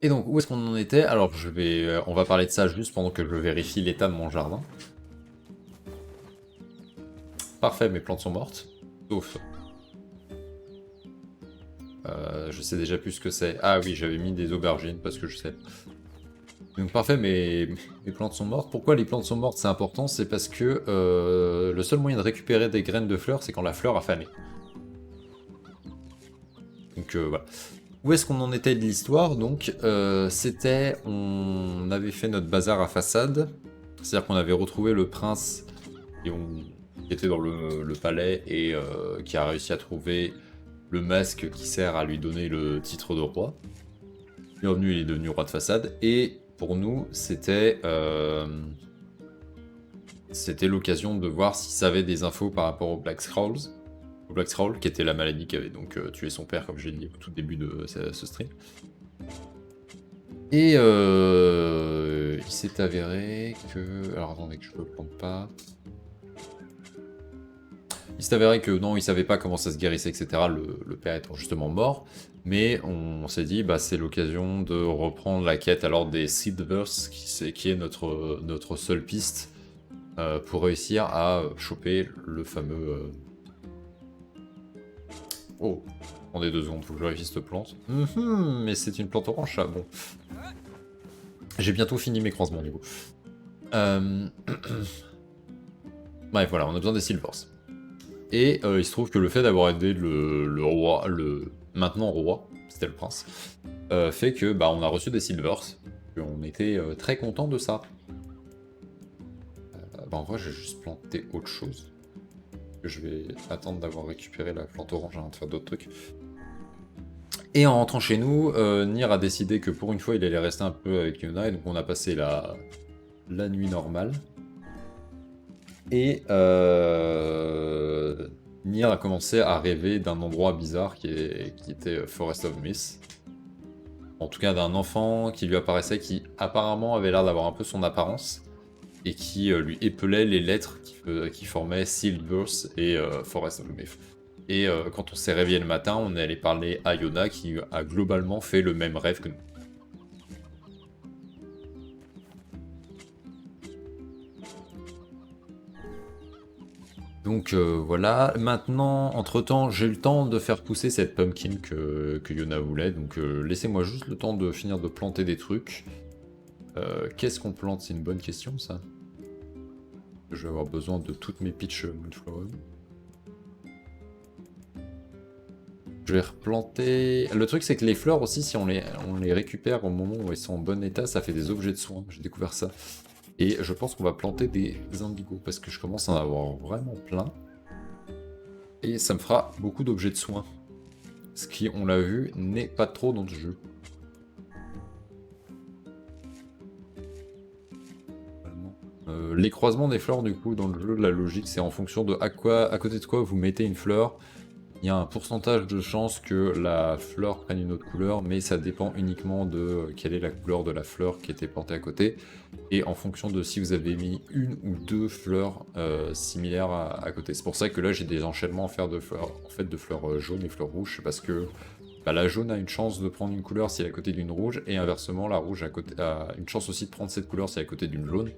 Et donc, où est-ce qu'on en était? Alors, on va parler de ça juste pendant que je vérifie l'état de mon jardin. Parfait, mes plantes sont mortes. Sauf... je sais déjà plus ce que c'est. Ah oui, j'avais mis des aubergines parce que je sais. Donc parfait, mes plantes sont mortes. Pourquoi les plantes sont mortes? C'est important, c'est parce que le seul moyen de récupérer des graines de fleurs, c'est quand la fleur a fané. Donc voilà. Où est-ce qu'on en était de l'histoire? Donc c'était... On avait fait notre bazar à façade. C'est-à-dire qu'on avait retrouvé le prince qui était dans le palais et qui a réussi à trouver le masque qui sert à lui donner le titre de roi. Bienvenue, il est devenu roi de façade. Et pour nous, c'était l'occasion de voir s'il savait des infos par rapport au Black Scrolls. Au Black Scroll, qui était la maladie qui avait donc tué son père, comme j'ai dit au tout début de ce stream. Et il s'est avéré que... Alors attendez que je ne le plante pas. Il s'est avéré que non, il savait pas comment ça se guérissait, etc. Le père étant justement mort. Mais on s'est dit, bah, c'est l'occasion de reprendre la quête alors des Seedverse, qui est notre seule piste pour réussir à choper le fameux... Oh, attendez 2 secondes, faut que je vérifie cette plante. Mais c'est une plante orange, ça, bon. J'ai bientôt fini mes croisements, du coup. Bref, voilà, on a besoin des Silvers. Et il se trouve que le fait d'avoir aidé le roi, le maintenant roi, c'était le prince, fait que bah, on a reçu des Silvers. Et on était très content de ça. Bah, en vrai, j'ai juste planté autre chose. Je vais attendre d'avoir récupéré la plante orange avant de faire d'autres trucs. Et en rentrant chez nous, NieR a décidé que pour une fois, il allait rester un peu avec Yona, et donc on a passé la nuit normale. Et NieR a commencé à rêver d'un endroit bizarre qui était Forest of Myth. En tout cas, d'un enfant qui lui apparaissait, qui apparemment avait l'air d'avoir un peu son apparence, et qui lui épelait les lettres qui formaient Seedverse et Forest of Myth. Et quand on s'est réveillé le matin, on est allé parler à Yona qui a globalement fait le même rêve que nous. Donc voilà, maintenant, entre-temps, j'ai eu le temps de faire pousser cette pumpkin que Yona voulait, donc laissez-moi juste le temps de finir de planter des trucs. Qu'est-ce qu'on plante? C'est une bonne question, ça. Je vais avoir besoin de toutes mes peach moonflower. Je vais replanter... Le truc, c'est que les fleurs aussi, si on les récupère au moment où elles sont en bon état, ça fait des objets de soins. J'ai découvert ça. Et je pense qu'on va planter des indigos, parce que je commence à en avoir vraiment plein. Et ça me fera beaucoup d'objets de soins. Ce qui, on l'a vu, n'est pas trop dans le jeu. Les croisements des fleurs, du coup, dans le jeu, la logique, c'est en fonction de à côté de quoi vous mettez une fleur. Il y a un pourcentage de chance que la fleur prenne une autre couleur, mais ça dépend uniquement de quelle est la couleur de la fleur qui était plantée à côté, et en fonction de si vous avez mis une ou deux fleurs similaires à côté. C'est pour ça que là j'ai des enchaînements à faire de fleurs jaunes et fleurs rouges, parce que bah, la jaune a une chance de prendre une couleur si elle est à côté d'une rouge, et inversement la rouge a une chance aussi de prendre cette couleur si elle est à côté d'une jaune.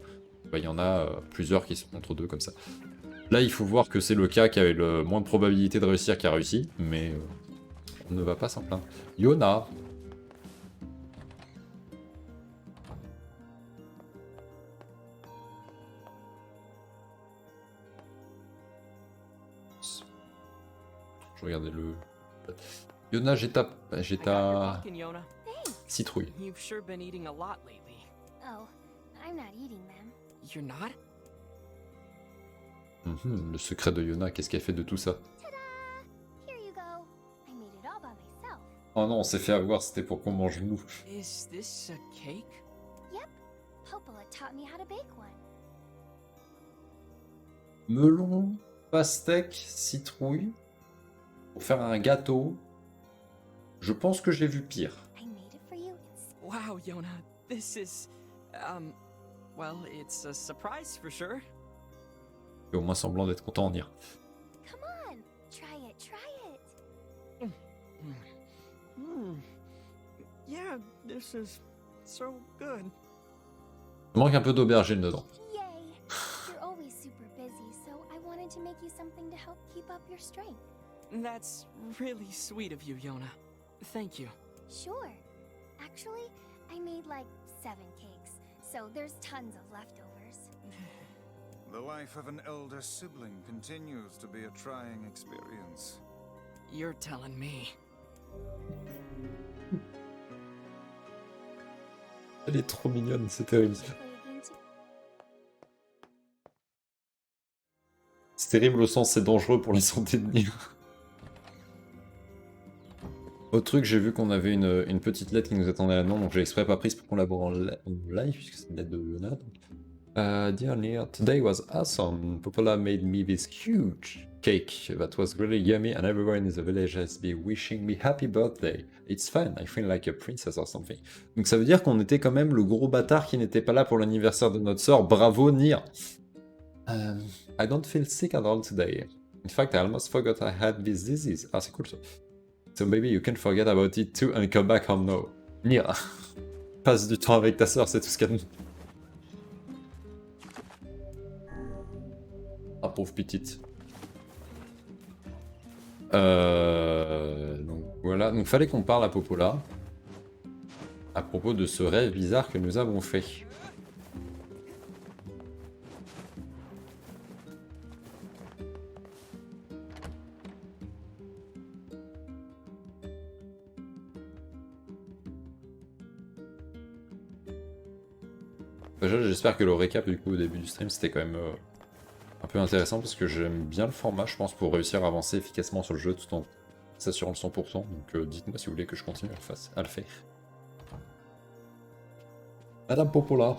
Bah, il y en a plusieurs qui sont entre deux comme ça. Là, il faut voir que c'est le cas qui avait le moins de probabilité de réussir qui a réussi, mais on ne va pas s'en plaindre. Yona. Je regardais le... Yona, j'ai ta citrouille. You've sure been eating a lot lately. Oh, I'm not eating them. You're not? Le secret de Yona, qu'est-ce qu'elle fait de tout ça? Ta-da! Here you go. I made it all by myself. Oh non, on s'est fait avoir, c'était pour qu'on mange nous. Is this a cake? Yep. Popala taught me how to bake one. Melon, pastèque, citrouille. Pour faire un gâteau. Je pense que j'ai vu pire. I made it for you. Wow, Yona, this is... well, it's a surprise for sure. Au moins semblant d'être content en NieR. Come on, try it, try it. Yeah, this is so good. Il manque un peu d'aubergine dedans. Yay! You're always super busy, so I wanted to make you something to help keep up your strength. That's really sweet of you, Yona. Thank you. Sure. Actually, I made like 7 cakes, so there's tons of leftovers. The life of an elder sibling continues to be a trying experience. You're telling me. Elle est trop mignonne, c'est terrible. Play a game too? C'est terrible au sens c'est dangereux pour la santé de NieR. Autre truc, j'ai vu qu'on avait une petite lettre qui nous attendait là-dedans, donc j'ai exprès pas prise pour qu'on l'aborde en live, puisque c'est une lettre de Leonard. Dear NieR, today was awesome. Popola made me this huge cake that was really yummy, and everyone in the village has been wishing me happy birthday. It's fun, I feel like a princess or something. Donc ça veut dire qu'on était quand même le gros bâtard qui n'était pas là pour l'anniversaire de notre sœur. Bravo NieR. I don't feel sick at all today. In fact, I almost forgot I had this disease. Ah, c'est cool ça. So maybe you can forget about it too and come back home now. NieR. Passe du temps avec ta sœur, c'est tout ce qu'elle dit. Ah, pauvre petite. Donc voilà, donc fallait qu'on parle à Popola à propos de ce rêve bizarre que nous avons fait. Déjà, j'espère que le récap du coup au début du stream c'était quand même un peu intéressant parce que j'aime bien le format, je pense, pour réussir à avancer efficacement sur le jeu tout en s'assurant le 100%. Donc dites-moi si vous voulez que je continue à le faire. Madame Popola.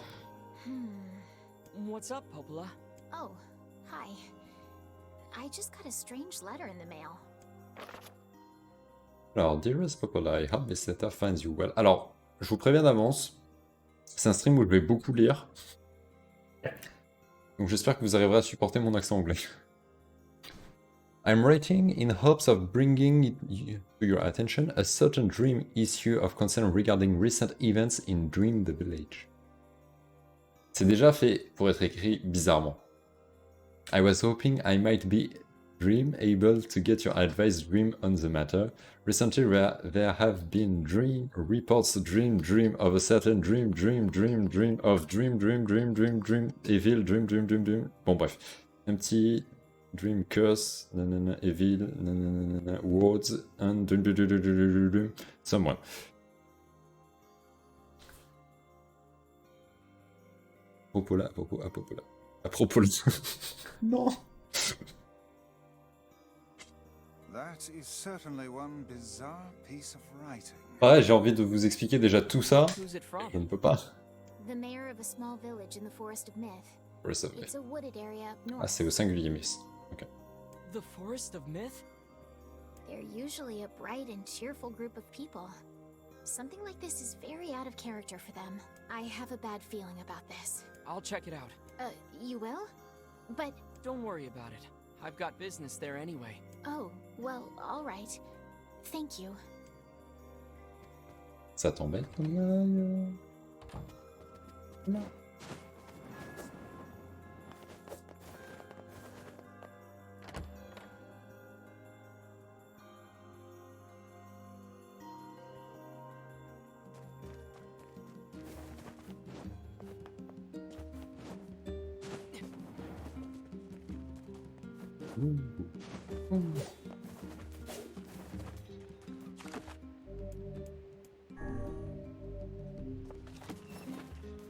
What's up, Popola? Oh, hi. I just got a strange letter in the mail. Alors, dearest Popola, I hope this letter finds you well. Alors, je vous préviens d'avance, c'est un stream où je vais beaucoup lire. Donc j'espère que vous arriverez à supporter mon accent anglais. I'm writing in hopes of bringing it to your attention a certain dream issue of concern regarding recent events in Dream the Village. C'est déjà fait pour être écrit bizarrement. I was hoping I might be able to get your advice on the matter. Recently there have been reports dream of a certain dream of dream evil dream. Bon bref, un petit dream curse, nanana, evil, nanana, words and dream someone. Popola. À propos non. That is certainly one bizarre piece of writing. Pareil, j'ai envie de vous expliquer déjà tout ça. Who's it from? Je ne peux pas. The mayor of a small village in the Forest of Myth. Forest of It's Myth. a wooded area up north. Ah, c'est au singulier, Miss. Ok. The Forest of Myth? They're usually a bright and cheerful group of people. Something like this is very out of character for them. I have a bad feeling about this. I'll check it out. You will? But, Don't worry about it. I've got business there anyway. oh, well, all right. Thank you. Ça t'embête ton aïe? Non.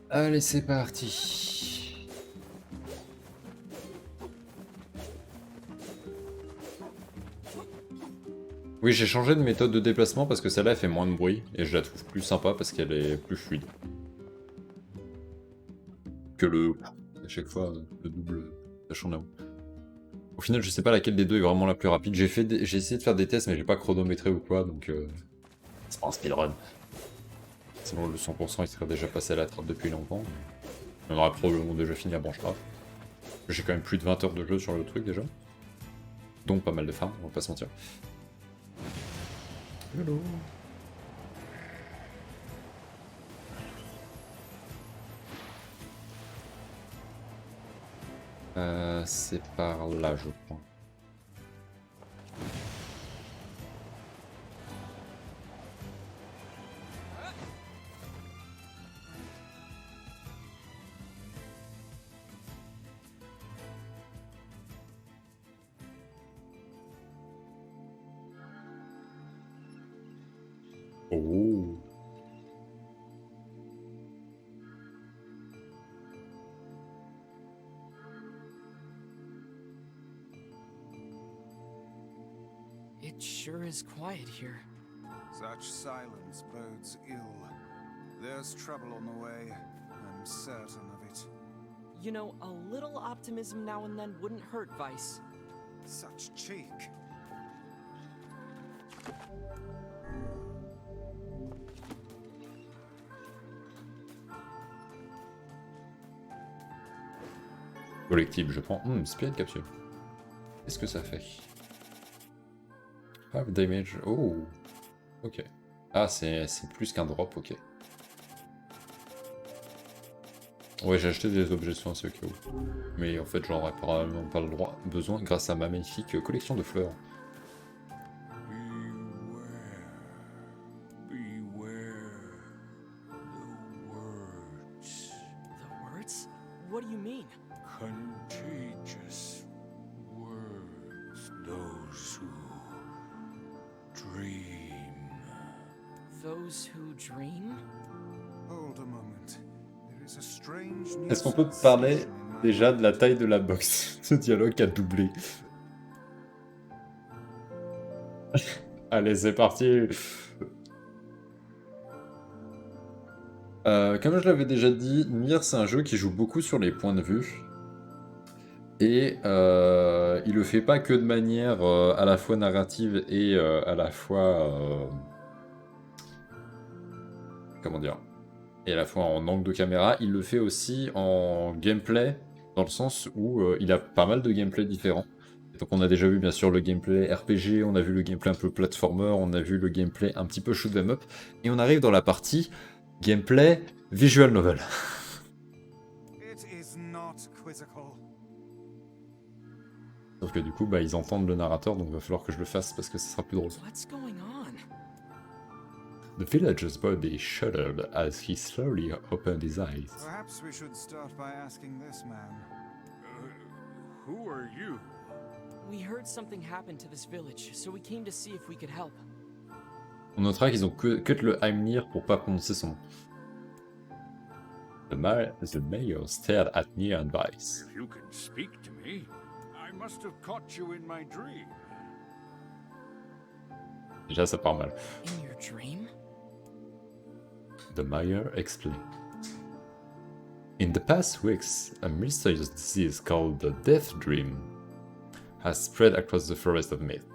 Allez, c'est parti. Oui, j'ai changé de méthode de déplacement parce que celle-là elle fait moins de bruit et je la trouve plus sympa parce qu'elle est plus fluide. Que à chaque fois, le double sachant là-haut. Au final, je sais pas laquelle des deux est vraiment la plus rapide. J'ai essayé de faire des tests, mais j'ai pas chronométré ou quoi, donc c'est pas un speedrun. Sinon, le 100% il serait déjà passé à la trappe depuis longtemps. On aurait probablement déjà fini à branche grave. J'ai quand même plus de 20 heures de jeu sur le truc déjà. Donc pas mal de farm, on va pas se mentir. Hello. C'est par là, je crois. Oh. It sure is quiet here. Such silence bodes ill. There's trouble on the way. I'm certain of it. You know, a little optimism now and then wouldn't hurt, Vice. Such cheek. Collectible, je prends. Spirit capsule. Qu'est-ce que ça fait? Have damage. Oh. Ok. Ah, c'est plus qu'un drop, ok. Ouais, j'ai acheté des objets de soins, c'est ok. Mais en fait, j'en aurais probablement pas le droit, besoin grâce à ma magnifique collection de fleurs. What do you mean? Contagious words, those who dream. Those who dream? Hold a moment. There is a strange new Est-ce qu'on peut parler sensation in my déjà de la taille de la box? Ce dialogue a doublé. Allez, c'est parti. Comme je l'avais déjà dit, NieR c'est un jeu qui joue beaucoup sur les points de vue. Et il le fait pas que de manière à la fois narrative et à la fois... comment dire? Et à la fois en angle de caméra, il le fait aussi en gameplay, dans le sens où il a pas mal de gameplay différents. Donc on a déjà vu bien sûr le gameplay RPG, on a vu le gameplay un peu platformer, on a vu le gameplay un petit peu shoot 'em up, et on arrive dans la partie gameplay visual novel. It is not quizzical. Sauf que du coup, bah, ils entendent le narrateur, donc il va falloir que je le fasse parce que ça sera plus drôle. What's going on? The villager's body shuddered as he slowly opened his eyes. Perhaps we should start by asking this man. Who are you? We heard something happened to this village, so we came to see if we could help. On notera qu'ils ont cut le I'm NieR pour pas prononcer son nom. The mayor stared at NieR and Vice. If you can speak to me, I must have caught you in my dream. Déjà, ça part mal. In your dream? The mayor explained. In the past weeks, a mysterious disease called the Death Dream has spread across the forest of myth.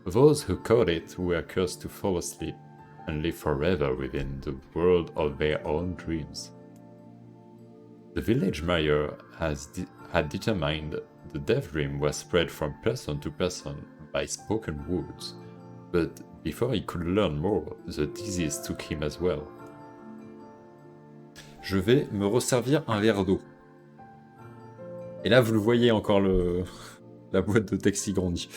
Those who caught it were cursed to fall asleep and live forever within the world of their own dreams. The village mayor had determined the Death Dream was spread from person to person by spoken words, but before he could learn more, the disease took him as well. Je vais me resservir un verre d'eau. Et là, vous le voyez encore, la boîte de texte qui grandit.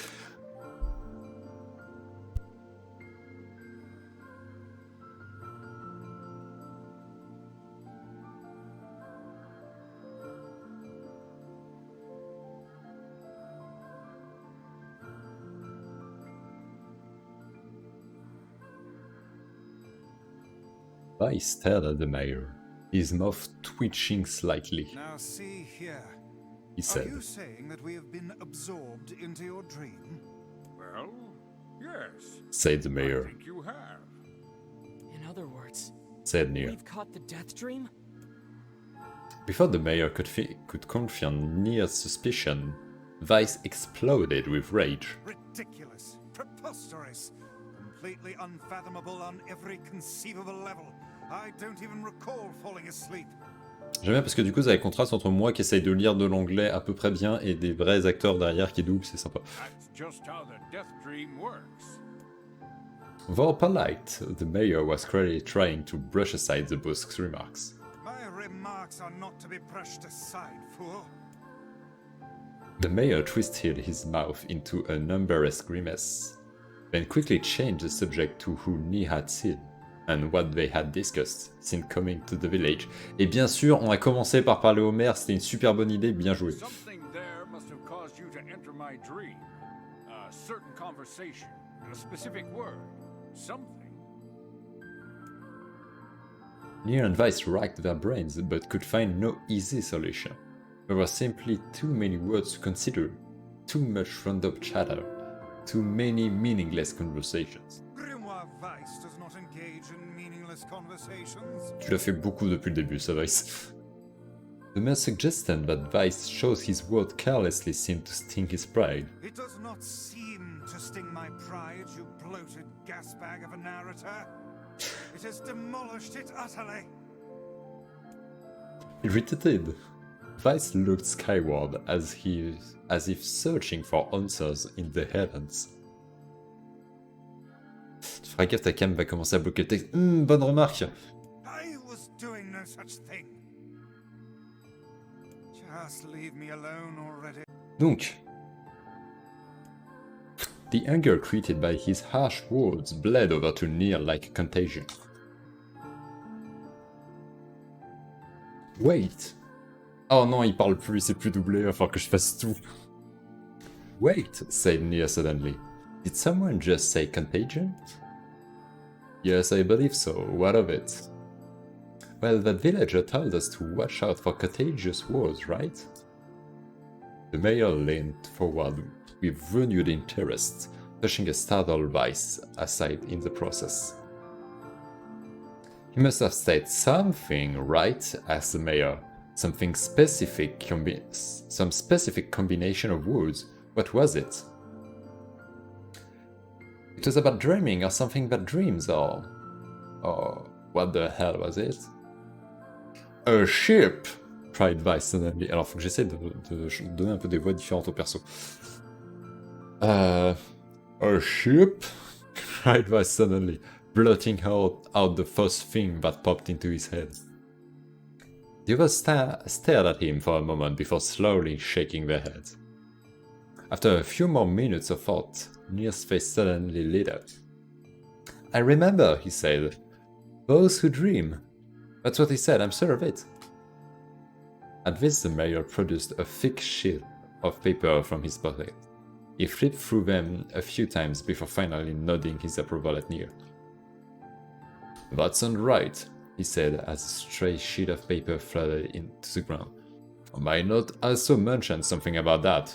I stared at the mayor, his mouth twitching slightly. Now see here. He Are said, you saying that we have been absorbed into your dream? Well, yes. said the I mayor, think you have. In other words, said NieR. we've caught the death dream? Before the mayor could confirm NieR's suspicion, Vice exploded with rage. Ridiculous, preposterous, completely unfathomable on every conceivable level. I don't even recall falling asleep. J'aime bien parce que du coup ça a un contraste entre moi qui essaye de lire de l'anglais à peu près bien et des vrais acteurs derrière qui doublent, c'est sympa. That's just how the death dream works. Though polite, the mayor was clearly trying to brush aside the boss's remarks. My remarks are not to be brushed aside, fool. The mayor twisted his mouth into an embarrassed grimace, then quickly changed the subject to who NieR had seen, and what they had discussed since coming to the village. Et bien sûr, on a commencé par parler au maire, c'était une super bonne idée, bien joué. Something there must have caused you to enter my dream. A certain conversation, a specific word, something. NieR and Weiss racked their brains, but could find no easy solution. There were simply too many words to consider, too much random chatter, too many meaningless conversations. Grimoire Weiss does not engage in meaningless conversations. Tu l'as fait beaucoup depuis le début, ça Weiss. The mayor suggested that Weiss shows his word carelessly seemed to sting his pride. It does not seem to sting my pride, you bloated gasbag of a narrator. It has demolished it utterly. Irritated, Weiss looked skyward as if searching for answers in the heavens. Tu feras gaffe, ta cam va commencer à bloquer le texte. Bonne remarque. I was doing no such thing. Just leave me alone already. Donc, the anger created by his harsh words bled over to NieR like a contagion. Wait. Oh non, il parle plus, c'est plus doublé, il va falloir que je fasse tout. Wait, said NieR suddenly. Did someone just say contagion? Yes, I believe so. What of it? Well, that villager told us to watch out for contagious words, right? The mayor leaned forward with renewed interest, pushing a startled Weiss aside in the process. He must have said something, right? Asked the mayor. Something specific, some specific combination of words. What was it? It was about dreaming or something about dreams or what the hell was it? A ship! Cried Weiss suddenly. Alors faut que j'essaie de donner un peu des voix différentes aux persos. A ship? Cried Weiss suddenly, blurting out the first thing that popped into his head. The others stared at him for a moment before slowly shaking their heads. After a few more minutes of thought, NieR's face suddenly lit up. I remember, he said. Those who dream. That's what he said, I'm sure of it. At this, the mayor produced a thick sheet of paper from his pocket. He flipped through them a few times before finally nodding his approval at NieR. That sounds right, he said as a stray sheet of paper flooded into the ground. My note also mentioned something about that.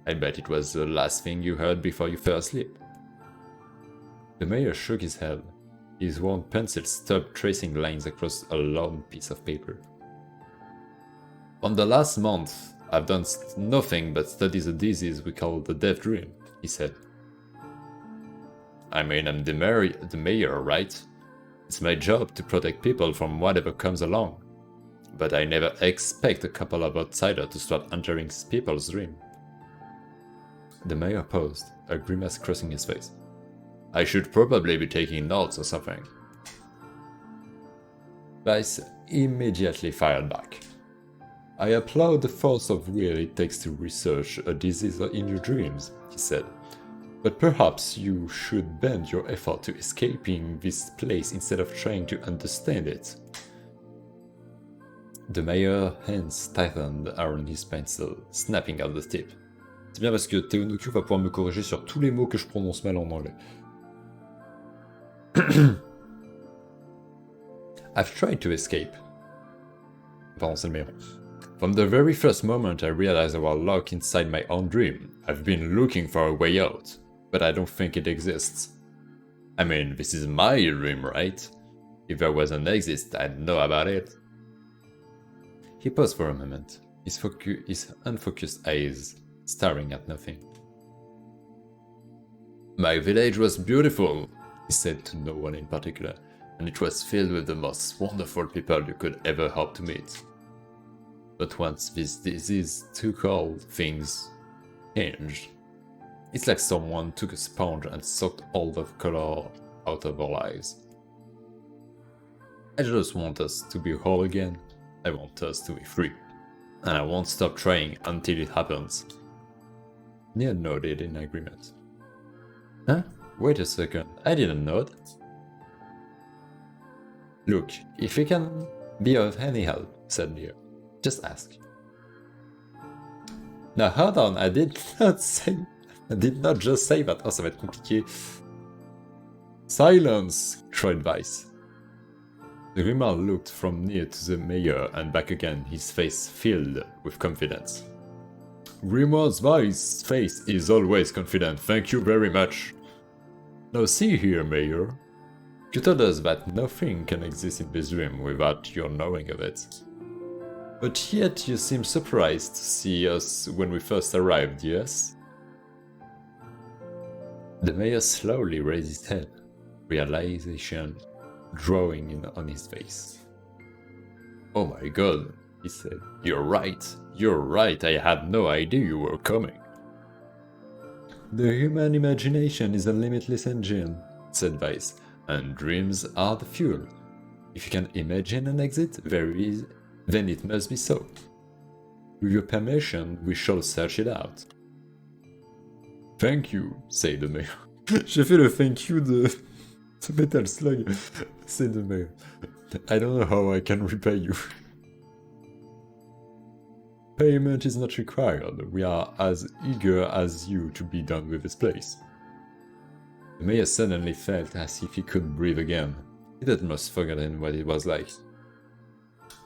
I bet it was the last thing you heard before you fell asleep. The mayor shook his head. His worn pencil stopped tracing lines across a long piece of paper. On the last month, I've done nothing but study the disease we call the death dream, he said. I mean, I'm the mayor, right? It's my job to protect people from whatever comes along. But I never expect a couple of outsiders to start entering people's dream. The mayor paused, a grimace crossing his face. I should probably be taking notes or something. Weiss immediately fired back. I applaud the force of will it takes to research a disease in your dreams, he said. But perhaps you should bend your effort to escaping this place instead of trying to understand it. The mayor's hands tightened around his pencil, snapping out the tip. C'est bien parce que Théonoku va pouvoir me corriger sur tous les mots que je prononce mal en anglais. I've tried to escape. Pardon, c'est le meilleur. From the very first moment I realized I was locked inside my own dream, I've been looking for a way out, but I don't think it exists. I mean, this is my dream, right? If there was an exit, I'd know about it. He paused for a moment, his unfocused eyes staring at nothing. My village was beautiful, he said to no one in particular, and it was filled with the most wonderful people you could ever hope to meet. But once this disease took hold, things changed. It's like someone took a sponge and sucked all the color out of our lives. I just want us to be whole again. I want us to be free. And I won't stop trying until it happens. NieR nodded in agreement. Huh? Wait a second, I didn't nod. Look, if we can be of any help, said NieR, just ask. Now hold on, I did not just say that. Oh, ça va être compliqué. Silence! Cried Weiss. The Grimard looked from NieR to the mayor and back again, his face filled with confidence. Grimard's Weiss' face is always confident, thank you very much. Now see here, Mayor. You told us that nothing can exist in this dream without your knowing of it. But yet you seem surprised to see us when we first arrived, yes? The mayor slowly raised his head, realization drawing on his face. Oh my god, he said. You're right, I had no idea you were coming. The human imagination is a limitless engine, said Weiss, and dreams are the fuel. If you can imagine an exit, then it must be so. With your permission, we shall search it out. Thank you, said the mayor. J'ai fait le thank you de Metal Slug, said the mayor. I don't know how I can repay you. Payment is not required. We are as eager as you to be done with this place. The mayor suddenly felt as if he couldn't breathe again. He had almost forgotten what it was like.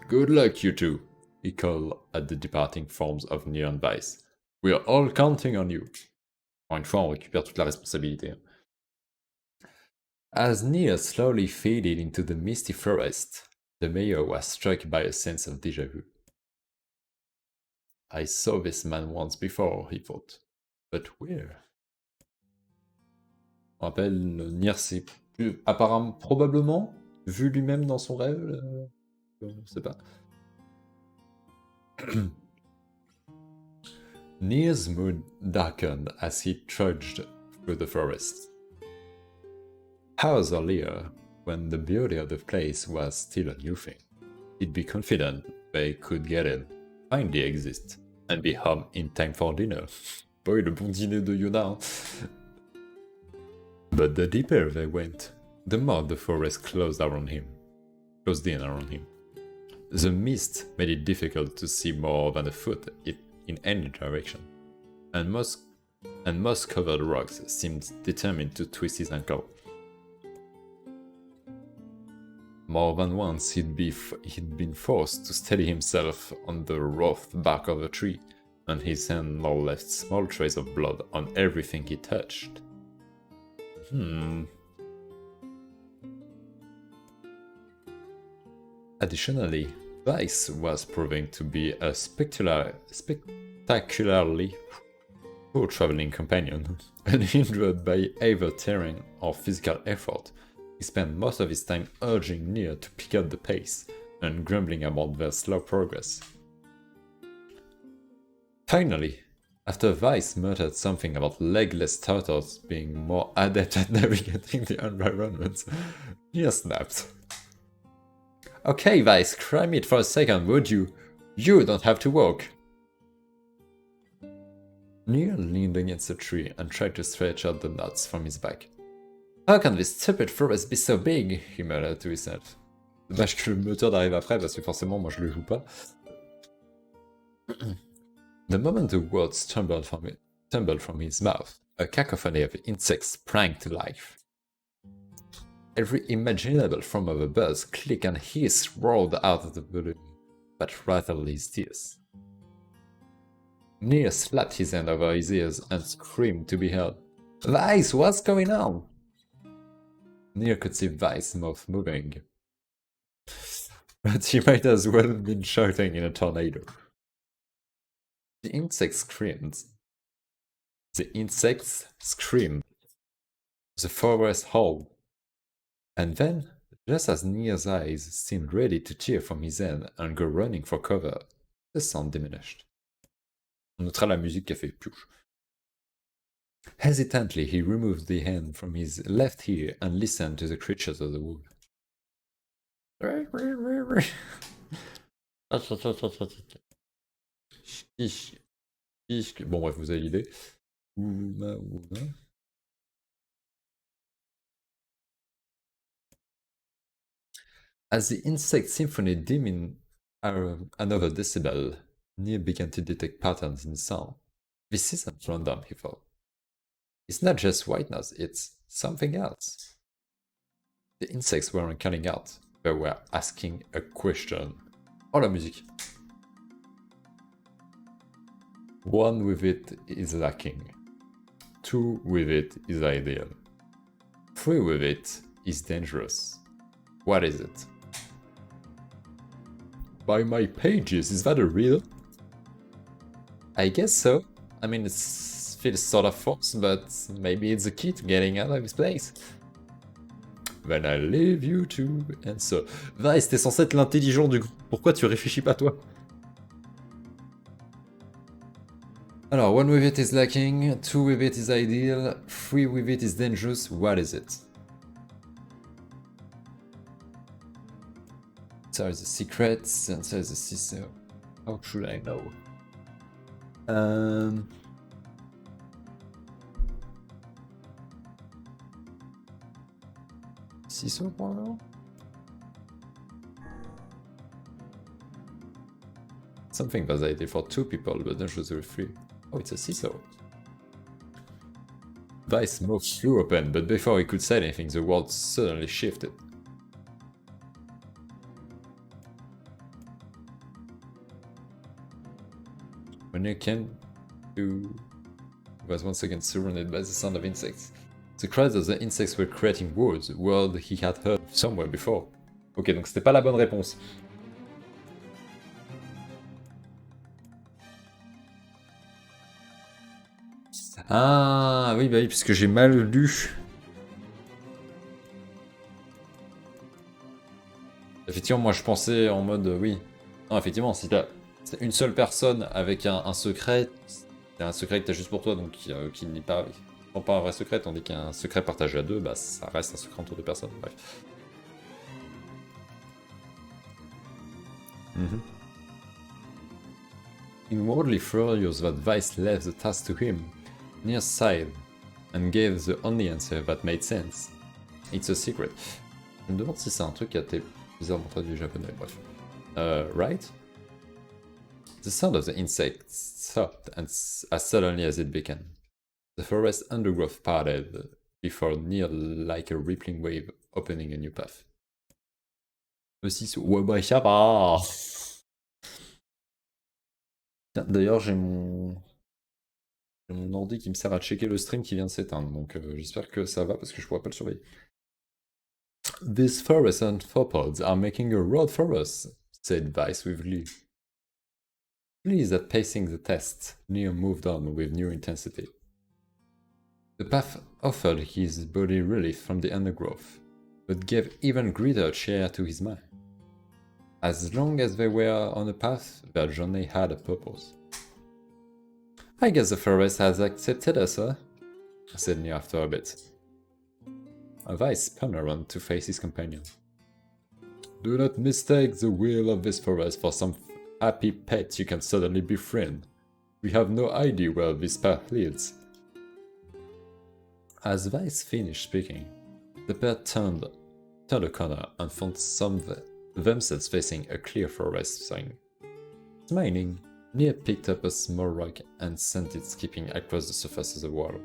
Good luck, you two, he called at the departing forms of NieR and Weiss. We are all counting on you. Encore une fois, on récupère toute la responsabilité. As NieR slowly faded into the misty forest, the mayor was struck by a sense of déjà vu. I saw this man once before, he thought. But where? On rappelle, NieR s'est apparemment, probablement, vu lui-même dans son rêve. Je ne sais pas. NieR's mood darkened as he trudged through the forest. Hours earlier, when the beauty of the place was still a new thing, he'd be confident they could get in, find the exit, and be home in time for dinner. Boy, le bon dîner de Yoda, hein. But the deeper they went, the more the forest closed in around him. The mist made it difficult to see more than a foot in any direction, and moss-covered rocks seemed determined to twist his ankle. More than once he'd been forced to steady himself on the rough bark of a tree, and his hand now left small traces of blood on everything he touched. Additionally, Weiss was proving to be a spectacularly poor traveling companion, unhindered by either terrain or physical effort. He spent most of his time urging NieR to pick up the pace and grumbling about their slow progress. Finally, after Weiss muttered something about legless turtles being more adept at navigating the environment, NieR snapped. Okay, Weiss, cram it for a second, would you? You don't have to walk. NieR leaned against a tree and tried to stretch out the knots from his back. How can this stupid forest be so big? He muttered to himself. Dommage que le moteur arrive après parce que forcément moi je le joue pas. The moment the words tumbled from his mouth, a cacophony of insects sprang to life. Every imaginable form of a buzz, click and hiss roared out of the balloon, but rattled his tears. NieR slapped his hand over his ears and screamed to be heard. Weiss, what's going on? NieR could see Weiss' mouth moving, but he might as well have been shouting in a tornado. The insects screamed. The forest howled. And then, just as NieR's eyes seemed ready to tear from his head and go running for cover, the sound diminished. On notera la musique qui a fait piouf. Hesitantly, he removed the hand from his left ear and listened to the creatures of the wood. Bon bref, vous avez l'idée. As the insect symphony dim in another decibel, NieR began to detect patterns in sound. This isn't random, he thought. It's not just white noise, it's something else. The insects weren't calling out, they were asking a question. Oh la musique. One with it is lacking. Two with it is ideal. Three with it is dangerous. What is it? By my pages, is that a riddle? I guess so. I mean, it feels sort of forced, but maybe it's the key to getting out of this place. Then I leave you to answer. Vice, t'es censé être l'intelligent du groupe. Pourquoi tu réfléchis pas toi? Alors, one with it is lacking, two with it is ideal, three with it is dangerous. What is it? Answer is a secret, answer is a sister. How should I know? CISO probablement? Something was ideal for two people, but dangerous with three. Oh, it's a CISO. Vice mouth flew open, but before he could say anything, the world suddenly shifted. When he came to, he was once again surrounded by the sound of insects. The cries of the insects were creating words, a word he had heard somewhere before. Ok, donc c'était pas la bonne réponse. Ah oui, bah oui, puisque j'ai mal lu. Effectivement, moi je pensais en mode oui. Non, effectivement, si t'as une seule personne avec un secret, c'est un secret que t'as juste pour toi, donc qui n'est pas un vrai secret, tandis qu'un secret partagé à deux, bah ça reste un secret entre deux personnes. Bref. Inwardly furious that Vice left the task to him, NieR sighed and gave the only answer that made sense. It's a secret. Je me demande si c'est un truc qui a été bizarrement traduit japonais, bref. Right? The sound of the insects stopped as suddenly as it began. The forest undergrowth parted before NieR like a rippling wave opening a new path. Ouais, bah, ça va. D'ailleurs, j'ai mon ordi qui me sert à checker le stream qui vient de s'éteindre, donc j'espère que ça va parce que je pourrais pas le surveiller. These forests and forepods are making a road for us, said Vice with glee. Pleased at passing the test, NieR moved on with new intensity. The path offered his body relief from the undergrowth, but gave even greater cheer to his mind. As long as they were on a path, their journey had a purpose. I guess the forest has accepted us, huh? Said NieR after a bit. Vice spun around to face his companion. Do not mistake the will of this forest for some happy pet you can suddenly befriend. We have no idea where this path leads. As Vice finished speaking, the pair turned a corner and found themselves facing a clear forest sign. Smiling, NieR picked up a small rock and sent it skipping across the surface of the water.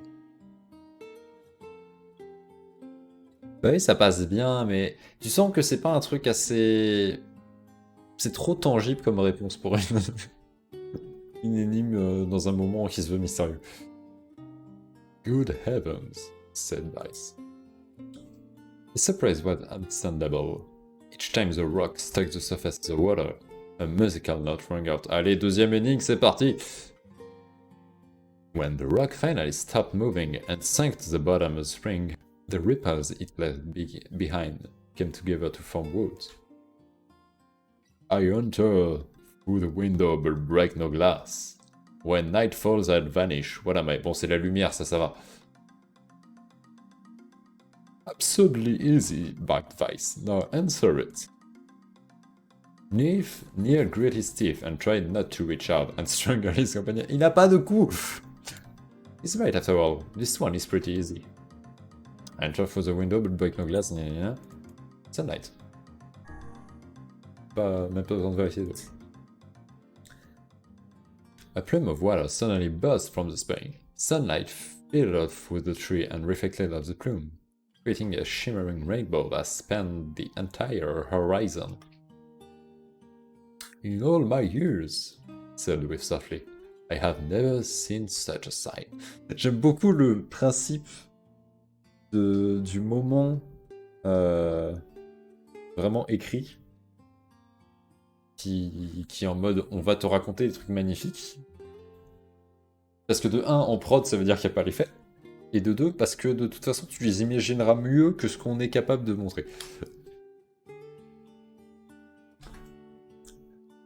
Bah oui, ça passe bien, mais tu sens que c'est pas un truc assez... C'est trop tangible comme réponse pour une énigme dans un moment qui se veut mystérieux. Good heavens, said Vice. The surprise was understandable. Each time the rock struck the surface of the water, a musical note rang out. Allez, deuxième énigme, c'est parti! When the rock finally stopped moving and sank to the bottom of the spring, the ripples it left behind came together to form words. I enter through the window but break no glass. When night falls, I'll vanish. What am I? Bon, c'est la lumière, ça va. Absurdly easy, barked Vice. Now answer it. NieR grit his teeth and tried not to reach out and strangle his companion. Il n'a pas de coup! He's right after all, this one is pretty easy. Enter through the window but break no glass, gna gna gna. Sunlight. Même pas besoin de vérifier d'autres. A plume of water suddenly burst from the spring. Sunlight filtered through the tree and reflected off the plume, creating a shimmering rainbow that spanned the entire horizon. In all my years, said Louis softly, I have never seen such a sight. J'aime beaucoup le principe du moment vraiment écrit qui est en mode on va te raconter des trucs magnifiques. Parce que de 1, en prod, ça veut dire qu'il n'y a pas l'effet. Et de 2, parce que de toute façon, tu les imagineras mieux que ce qu'on est capable de montrer.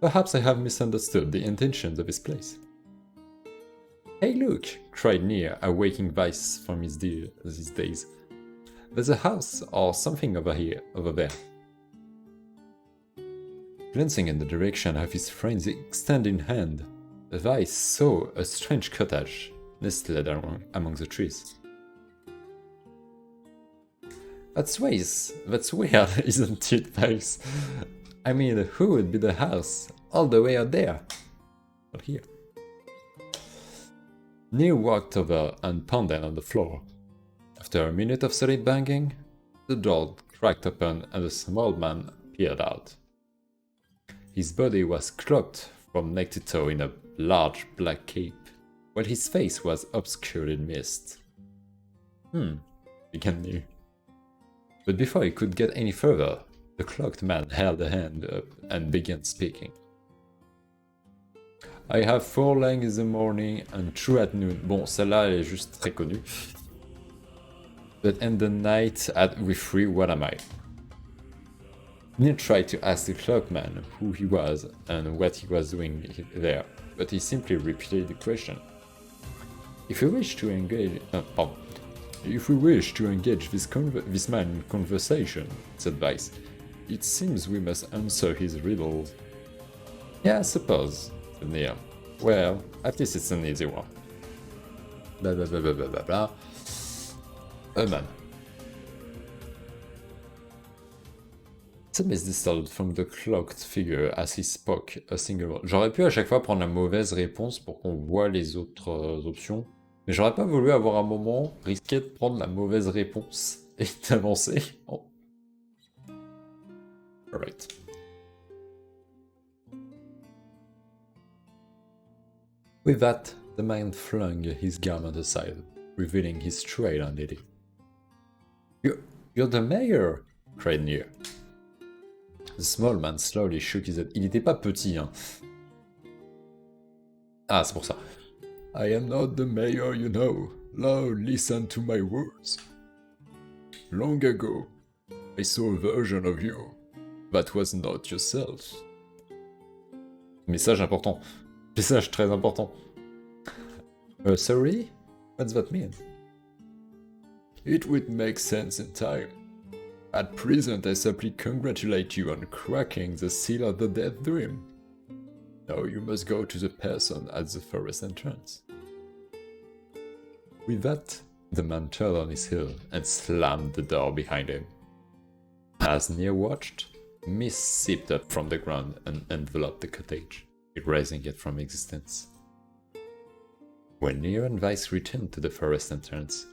Perhaps I have misunderstood the intentions of his place. Hey look, cried NieR, awaking Vice from his daze. There's a house or something over there. Glancing in the direction of his friend's extending hand, Vice saw a strange cottage nestled among the trees. That's weird, isn't it, Vice? I mean, who would be the house all the way out there? Not here. NieR walked over and pounded on the floor. After a minute of solid banging, the door cracked open and a small man peered out. His body was cloaked from neck to toe in a large black cape, while his face was obscured in mist. Began NieR. But before he could get any further, the cloaked man held a hand up and began speaking. I have 4 lang in the morning and 2 at noon. Bon, celle-là, elle est juste très connue. But end the night with 3, what am I? NieR tried to ask the cloaked man who he was and what he was doing there, but he simply repeated the question. If we wish to engage this man in conversation, said Vice, it seems we must answer his riddles. Yeah, I suppose, said NieR. Well, at least it's an easy one. Blah blah blah blah blah blah blah. A man. Some is distilled from the cloaked figure as he spoke a single word. J'aurais pu à chaque fois prendre la mauvaise réponse pour qu'on voit les autres options, mais j'aurais pas voulu avoir un moment risqué de prendre la mauvaise réponse et d'avancer. Oh. Alright. With that, the man flung his garment aside, revealing his true identity. You're the mayor! Cried NieR. The small man slowly shook his head. Il était pas petit, hein. Ah, c'est pour ça. I am not the mayor, you know. Now listen to my words. Long ago, I saw a version of you that was not yourself. Message important. Message très important. Sorry? What's that mean? It would make sense in time. At present, I simply congratulate you on cracking the seal of the Death Dream. Now you must go to the person at the forest entrance. With that, the man turned on his heel and slammed the door behind him. As NieR watched, mist seeped up from the ground and enveloped the cottage, erasing it from existence. When NieR and Vice returned to the forest entrance,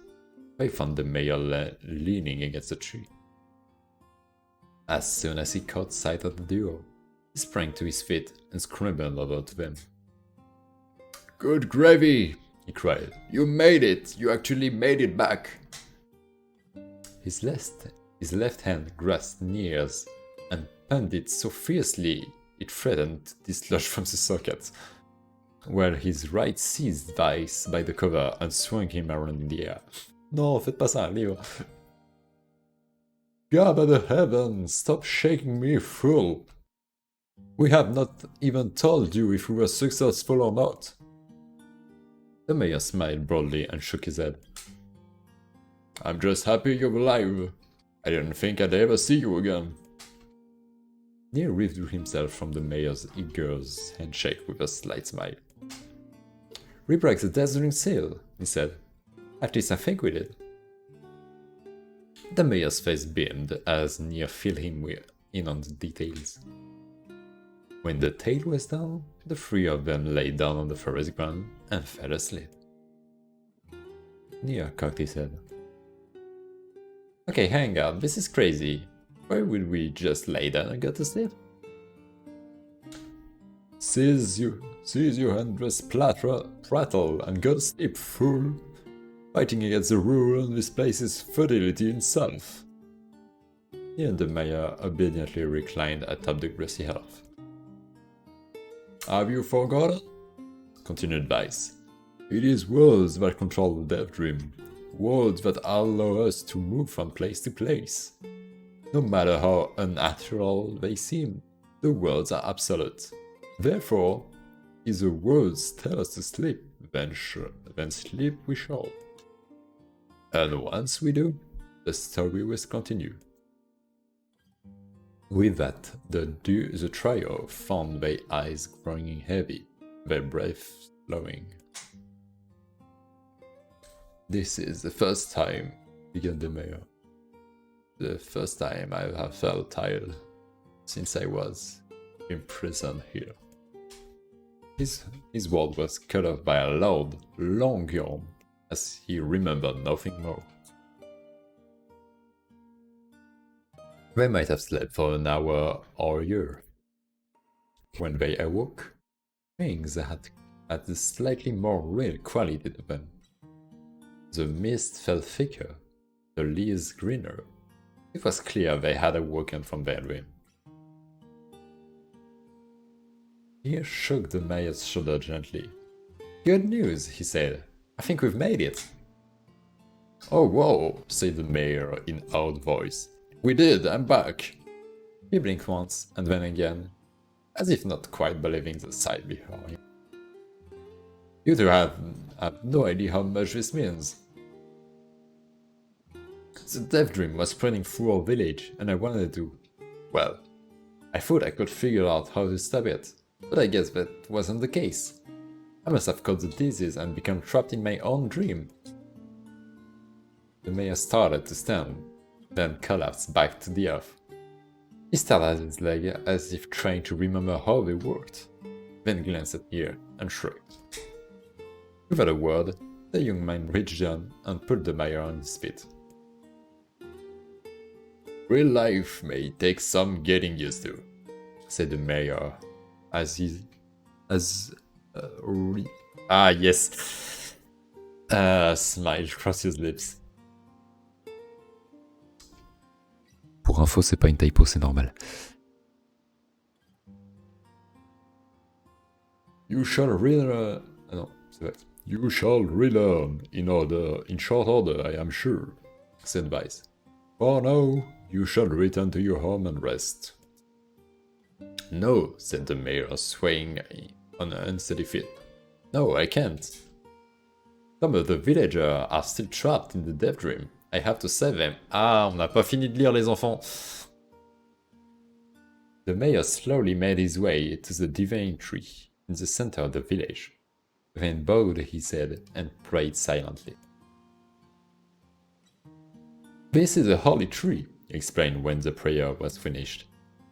they found the mayor leaning against a tree. As soon as he caught sight of the duo, he sprang to his feet and scrambled over to them. Good gravy! He cried. You made it! You actually made it back! His left hand grasped NieR's and pumped it so fiercely it threatened to dislodge from the socket, while his right seized Vice by the cover and swung him around in the air. Non, faites pas ça, Leo. God of the heavens, stop shaking me, fool! We have not even told you if we were successful or not. The mayor smiled broadly and shook his head. I'm just happy you're alive. I didn't think I'd ever see you again. NieR withdrew himself from the mayor's eager handshake with a slight smile. We broke the dazzling seal, he said. At least I think we did. The mayor's face beamed as NieR filled him in on the details. When the tale was done, the three of them lay down on the forest ground and fell asleep. NieR cocked his head. Okay, hang on, this is crazy. Why would we just lay down and go to sleep? Seize your handress prattle and go to sleep, fool. Fighting against the rule in this place is futility in itself. He and the mayor obediently reclined atop the grassy hearth. Have you forgotten? Continued Vice. It is words that control the Death Dream. Words that allow us to move from place to place. No matter how unnatural they seem, the words are absolute. Therefore, if the words tell us to sleep, then sleep we shall. And once we do, the story will continue. With that, the trio found their eyes growing heavy, their breath slowing. This is the first time, began the mayor. The first time I have felt tired since I was imprisoned here. His word was cut off by a loud, long yawn, as he remembered nothing more. They might have slept for an hour or a year. When they awoke, things had a slightly more real quality to them. The mist felt thicker, the leaves greener. It was clear they had awoken from their dream. He shook the mayor's shoulder gently. Good news, he said. I think we've made it. Oh, whoa, said the mayor in awed voice. We did, I'm back. He blinked once, and then again, as if not quite believing the sight before him. You two have no idea how much this means. The Death Dream was spreading through our village, and I wanted to... Well, I thought I could figure out how to stop it, but I guess that wasn't the case. I must have caught the disease and become trapped in my own dream. The mayor started to stand, then collapsed back to the earth. He stared at his leg as if trying to remember how they worked, then glanced at NieR and shrugged. Without a word, the young man reached down and put the mayor on his feet. Real life may take some getting used to, said the mayor, smile crossed his lips. Pour info, c'est pas une typo, c'est normal. You shall relearn. Non, c'est vrai. You shall relearn in short order, I am sure, said Vice. For now, you shall return to your home and rest. No, said the mayor, swaying on an unsteady feet. No, I can't. Some of the villagers are still trapped in the Death Dream. I have to save them. Ah, on n'a pas fini de lire les enfants. The mayor slowly made his way to the divine tree in the center of the village. Then bowed his head and prayed silently. This is a holy tree, he explained when the prayer was finished.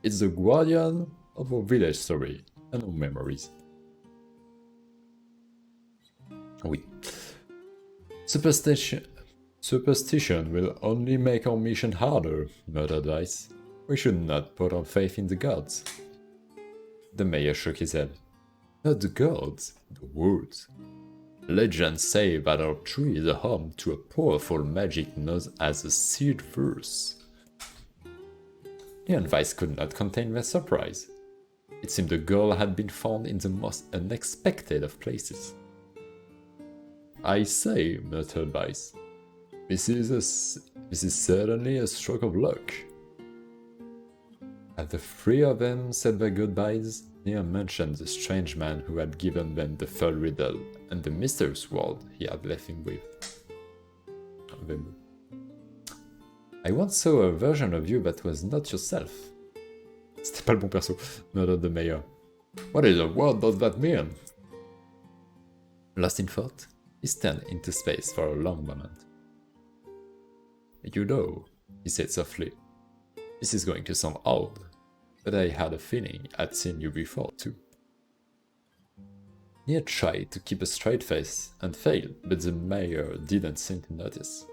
It's the guardian of our village story and our memories. Oui. Superstition will only make our mission harder, muttered Vice. We should not put our faith in the gods. The mayor shook his head. Not the gods, the words. Legends say that our tree is a home to a powerful magic known as the Seed Verse. NieR and Vice could not contain their surprise. It seemed the girl had been found in the most unexpected of places. I say, muttered Vice. This is certainly a stroke of luck. As the three of them said their goodbyes, NieR mentioned the strange man who had given them the full riddle and the mysterious world he had left him with. I once saw a version of you that was not yourself. C'était pas le bon perso, muttered the mayor. What in the world does that mean? Lost in thought, he stared into space for a long moment. You know, he said softly, this is going to sound odd, but I had a feeling I'd seen you before too. NieR tried to keep a straight face and failed, but the mayor didn't seem to notice.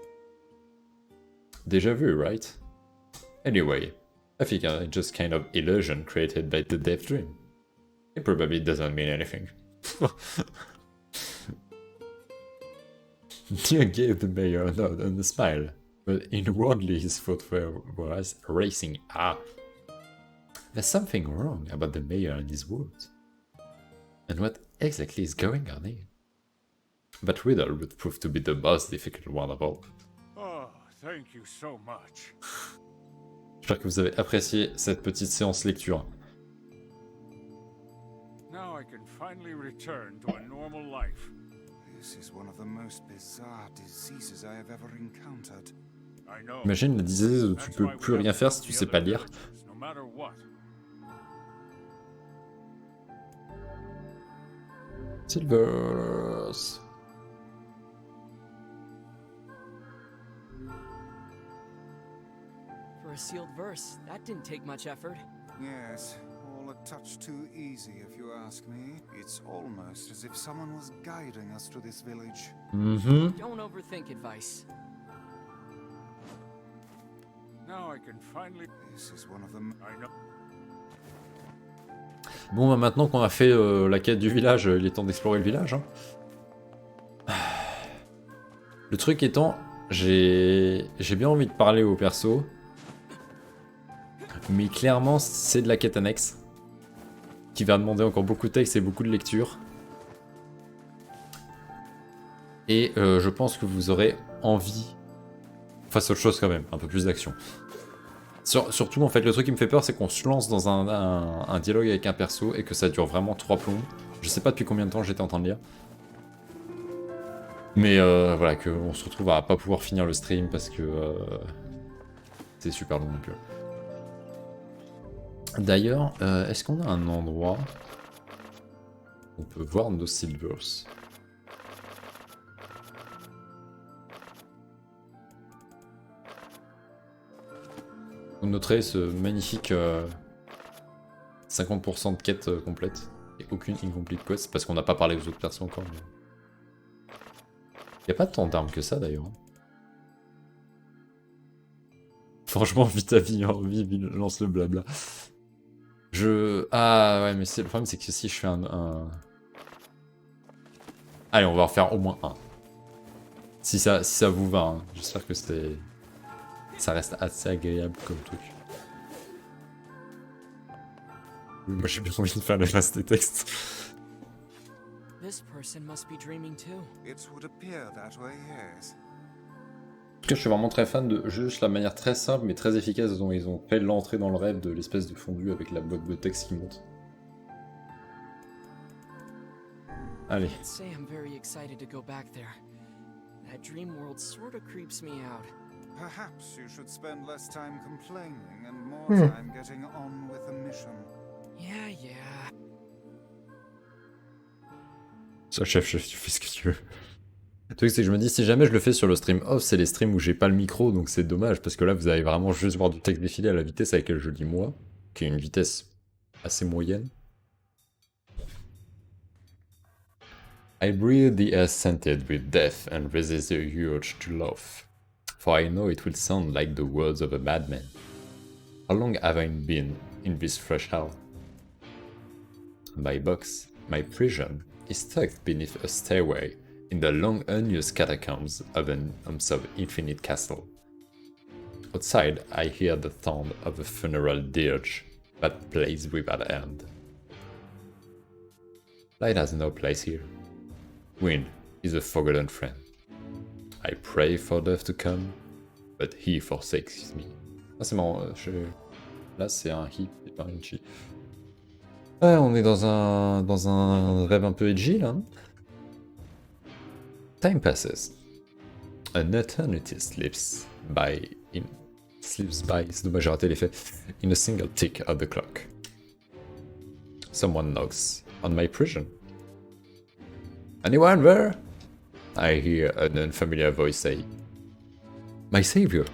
Déjà vu, right? Anyway, I think it's just kind of illusion created by the deaf dream. It probably doesn't mean anything. NieR gave the mayor a nod and a smile, but inwardly his thought was racing. There's something wrong about the mayor and his words. And what exactly is going on here? But riddle would prove to be the most difficult one of all. Oh, thank you so much. J'espère que vous avez apprécié cette petite séance lecture. Now I can finally return to a normal life. This is one of the most bizarre diseases I have ever encountered. I know. Imagine la disease où tu peux plus rien faire si tu sais pas lire. No matter what. Silvers. For a sealed verse, that didn't take much effort. Yes, all a touch too easy if you ask me. It's almost as if someone was guiding us to this village. Don't overthink advice. Now I can finally. This is one of them. I know. Bon, bah maintenant qu'on a fait la quête du village, il est temps d'explorer le village. Hein. Le truc étant, j'ai bien envie de parler au perso, mais clairement c'est de la quête annexe, qui va demander encore beaucoup de texte et beaucoup de lecture. Et je pense que vous aurez envie, face à autre chose quand même, un peu plus d'action. Surtout, en fait, le truc qui me fait peur, c'est qu'on se lance dans un dialogue avec un perso et que ça dure vraiment 3 plombs. Je sais pas depuis combien de temps j'étais en train de lire. Mais voilà, qu'on se retrouve à pas pouvoir finir le stream parce que c'est super long non plus. D'ailleurs, est-ce qu'on a un endroit où on peut voir nos silvers? Vous noterez ce magnifique 50% de quête complète et aucune incomplete quest parce qu'on n'a pas parlé aux autres persos encore. Mais... il n'y a pas tant d'armes que ça d'ailleurs. Franchement, vite à vie, hein, lance le blabla. Ah ouais, mais le problème c'est que si je fais un... Allez, on va en faire au moins un. Si ça vous va, hein. J'espère que c'est... ça reste assez agréable comme truc. Moi j'ai bien envie de faire le reste des textes. This person must be dreaming too. It would appear that way, yes. En tout cas, je suis vraiment très fan de juste la manière très simple mais très efficace dont ils ont fait l'entrée dans le rêve de l'espèce de fondu avec la boîte de texte qui monte. Allez. Can't say I'm very excited to go back there. That dream world sort of creeps me out. Perhaps you should spend less time complaining and more time getting on with the mission. Yeah. Ça, chef, tu fais ce que tu veux. Le truc, c'est que je me dis, si jamais je le fais sur le stream off, c'est les streams où j'ai pas le micro, donc c'est dommage, parce que là, vous allez vraiment juste voir du texte défiler à la vitesse à laquelle je lis moi, qui est une vitesse assez moyenne. I breathe the air scented with death and resist the urge to laugh, for I know it will sound like the words of a madman. How long have I been in this fresh hell? My box, my prison, is tucked beneath a stairway in the long unused catacombs of an infinite castle. Outside, I hear the sound of a funeral dirge that plays without end. Light has no place here. Wind is a forgotten friend. I pray for death to come, but he forsakes me. Ah, c'est marrant, là c'est un he, c'est pas un she. Ouais, on est dans un rêve un peu edgy là. Time passes. An eternity slips by, c'est dommage j'ai raté l'effet, in a single tick of the clock. Someone knocks on my prison. Anyone there? I hear an unfamiliar voice say. My savior!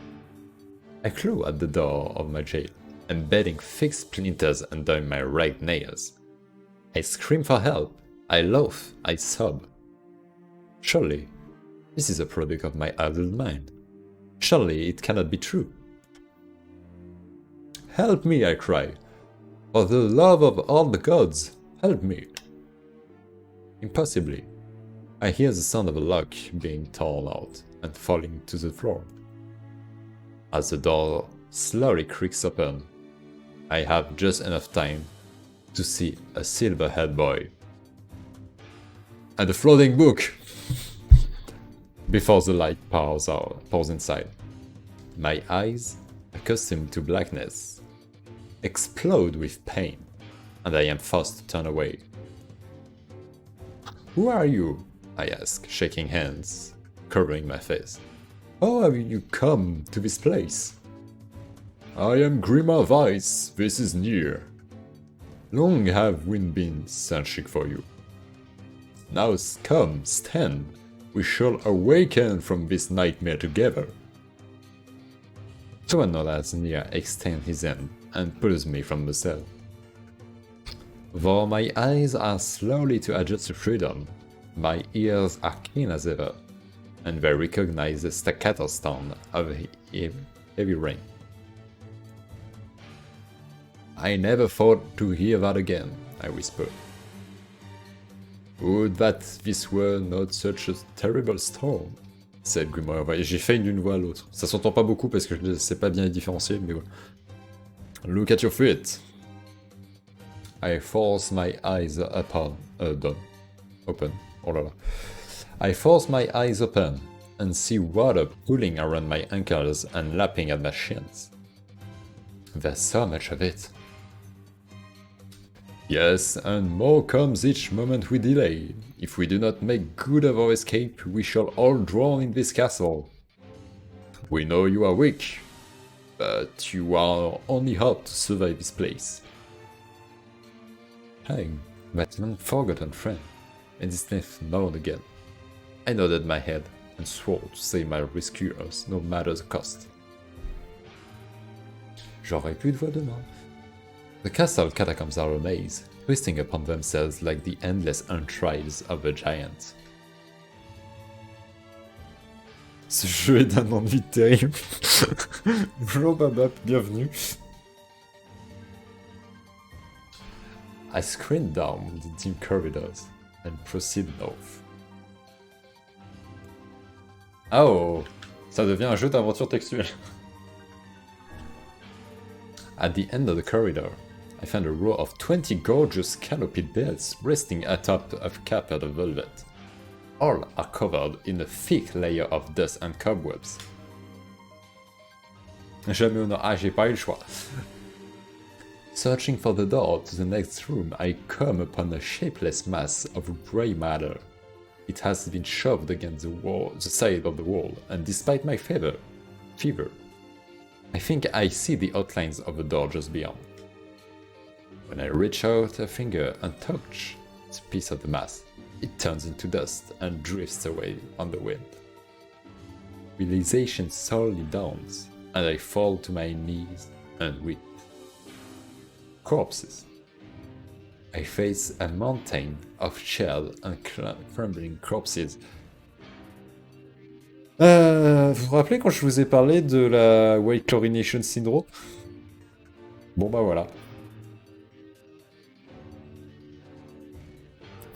I claw at the door of my jail, embedding thick splinters under my right nails. I scream for help. I laugh. I sob. Surely, this is a product of my adult mind. Surely it cannot be true. Help me, I cry. For the love of all the gods, help me. Impossibly, I hear the sound of a lock being torn out and falling to the floor. As the door slowly creaks open, I have just enough time to see a silver-haired boy and a floating book before the light pours inside. My eyes, accustomed to blackness, explode with pain, and I am forced to turn away. Who are you? I ask, shaking hands, covering my face. How have you come to this place? I am Grima Weiss, this is NieR. Long have we been searching for you. Now come, stand, we shall awaken from this nightmare together. Someone nods as NieR extends his hand and pulls me from the cell. Though my eyes are slowly to adjust to freedom, my ears are keen as ever, and they recognize the staccato sound of heavy rain. I never thought to hear that again, I whisper. Would that this were not such a terrible storm, said Grimoire. Ouais, j'ai fait d'une voix à l'autre. Ça s'entend pas beaucoup parce que je ne sais pas bien les différencier, mais ouais. Look at your feet. I force my eyes open. Oh là là. I force my eyes open and see water pooling around my ankles and lapping at my shins. There's so much of it. Yes, and more comes each moment we delay. If we do not make good of our escape, we shall all drown in this castle. We know you are weak, but you are our only hope to survive this place. Hey, that long-forgotten friend, and his name known again. I nodded my head and swore to save my rescuers, no matter the cost. J'aurais plus de voix demain. The castle catacombs are a maze, twisting upon themselves like the endless entrails of a giant. Ce jeu est d'un ennui terrible. Bonjour Babap, bienvenue. I screamed down the dim corridors and proceed north. Oh, ça devient un jeu d'aventure textuelle. At the end of the corridor, I found a row of 20 gorgeous canopied beds resting atop of carpet of velvet. All are covered in a thick layer of dust and cobwebs. Jamais au nord. Ah, j'ai pas eu le choix. Searching for the door to the next room, I come upon a shapeless mass of grey matter. It has been shoved against the side of the wall, and despite my fever, I think I see the outlines of the door just beyond. When I reach out a finger and touch the piece of the mass, it turns into dust and drifts away on the wind. Realization slowly dawns, and I fall to my knees and weep. Corpses. I face a mountain of charred and crumbling corpses. Vous vous rappelez quand je vous ai parlé de la White Chlorination Syndrome? Bon bah voilà.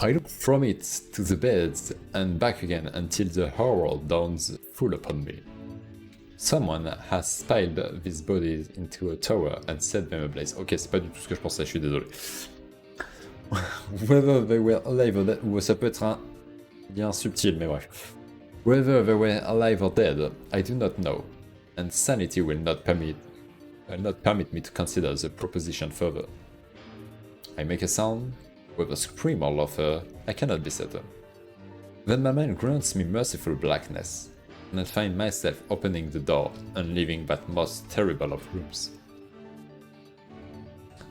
I look from it to the beds and back again until the horror dawns full upon me. Someone has piled these bodies into a tower and set them ablaze. Ok, c'est pas du tout ce que je pensais, je suis désolé. Whether they were alive or dead, ou ça peut être un bien subtil, mais bref. Whether they were alive or dead, I do not know, and sanity will not permit me to consider the proposition further. I make a sound, whether scream or laughter, I cannot be certain. Then my mind grants me merciful blackness, and I find myself opening the door and leaving that most terrible of rooms.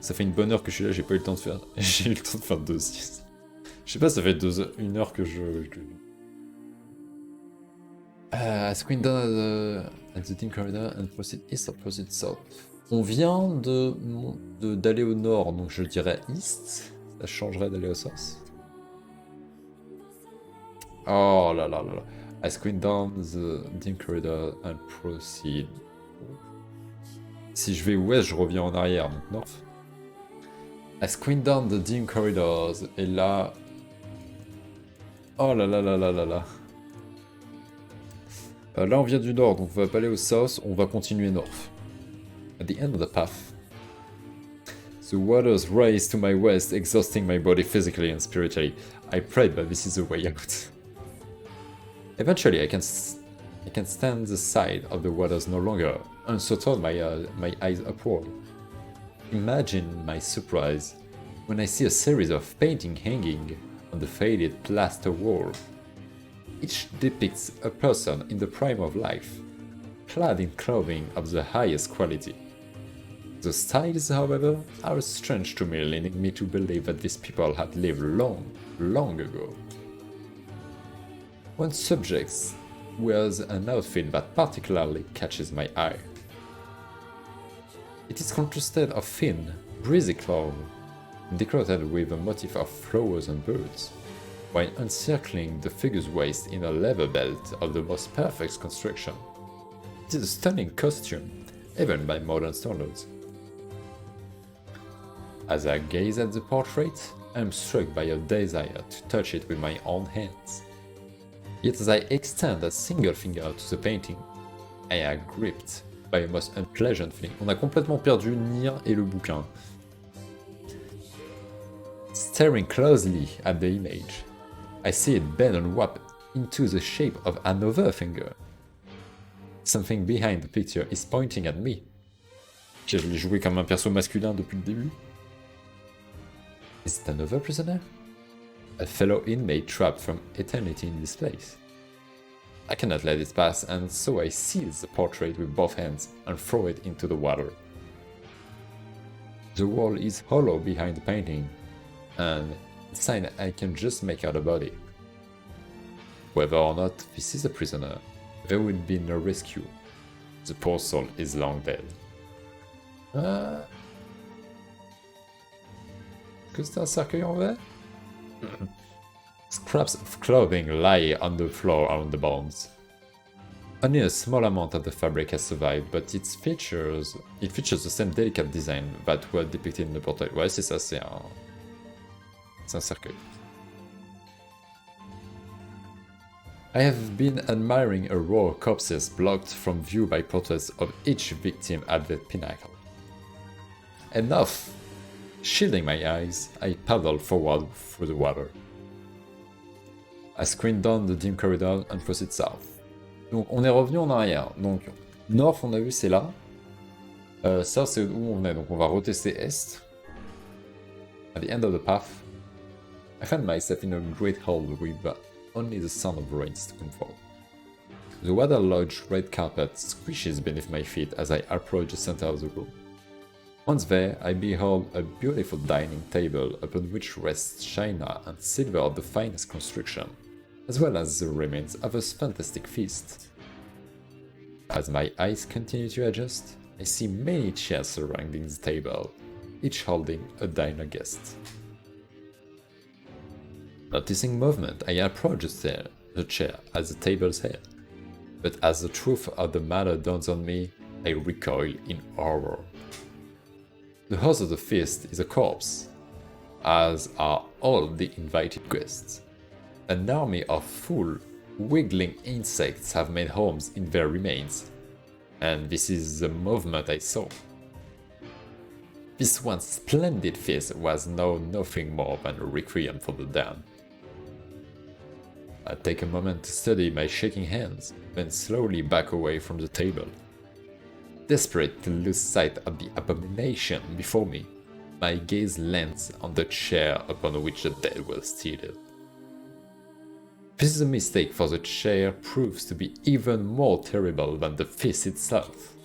Ça fait une bonne heure que je suis là, j'ai pas eu le temps de faire. J'ai eu le temps de faire 2 siestes. Je sais pas, ça fait 1 heure que je... Squint down at the dim corridor and proceed east or proceed south. On vient d'aller au nord, donc je dirais east. Ça changerait d'aller au south. Oh là là là là. I squint down the dim corridor and proceed. Si je vais ouest, je reviens en arrière, donc north. I squint down the dim corridors, et là... Oh là là là là là là. Là on vient du nord, donc on va pas aller au south, on va continuer north. At the end of the path. The waters rise to my west, exhausting my body physically and spiritually. I prayed, but this is the way out. Eventually I can stand the side of the waters no longer, and so turn my eyes upward. Imagine my surprise when I see a series of paintings hanging on the faded plaster wall. Each depicts a person in the prime of life, clad in clothing of the highest quality. The styles, however, are strange to me, leading me to believe that these people had lived long, long ago. One subject wears an outfit that particularly catches my eye. It is contrasted of thin, breezy cloth, decorated with a motif of flowers and birds, while encircling the figure's waist in a leather belt of the most perfect construction. It is a stunning costume, even by modern standards. As I gaze at the portrait, I am struck by a desire to touch it with my own hands. Yet as I extend a single finger to the painting, I am gripped by a most unpleasant feeling. On a complètement perdu NieR et le bouquin. Staring closely at the image, I see it bend and warp into the shape of another finger. Something behind the picture is pointing at me. Je l'ai joué comme un perso masculin depuis le début. Is it another prisoner? A fellow inmate trapped from eternity in this place. I cannot let it pass, and so I seize the portrait with both hands and throw it into the water. The wall is hollow behind the painting, and inside I can just make out a body. Whether or not this is a prisoner, there will be no rescue. The poor soul is long dead. Que c'est un cercueil en verre? Scraps of clothing lie on the floor around the bones. Only a small amount of the fabric has survived, but it features the same delicate design that were depicted in the portrait. Ouais, c'est ça, c'est un cercueil. I have been admiring a row of corpses blocked from view by portraits of each victim at the pinnacle. Enough! Shielding my eyes, I paddle forward through the water. I squint down the dim corridor and proceed south. Donc on est revenu en arrière. Donc north on a vu c'est là. Ça c'est où on est. Donc on va retester est. At the end of the path, I find myself in a great hall with only the sound of rains to comfort. The waterlogged red carpet squishes beneath my feet as I approach the center of the room. Once there, I behold a beautiful dining table upon which rests china and silver of the finest construction, as well as the remains of a fantastic feast. As my eyes continue to adjust, I see many chairs surrounding the table, each holding a diner guest. Noticing movement, I approach the chair at the table's head, but as the truth of the matter dawns on me, I recoil in horror. The host of the feast is a corpse, as are all the invited guests. An army of full, wiggling insects have made homes in their remains, and this is the movement I saw. This once splendid feast was now nothing more than a requiem for the damned. I take a moment to study my shaking hands, then slowly back away from the table. Desperate to lose sight of the abomination before me, my gaze lands on the chair upon which the dead were seated. This is a mistake, for the chair proves to be even more terrible than the feast itself.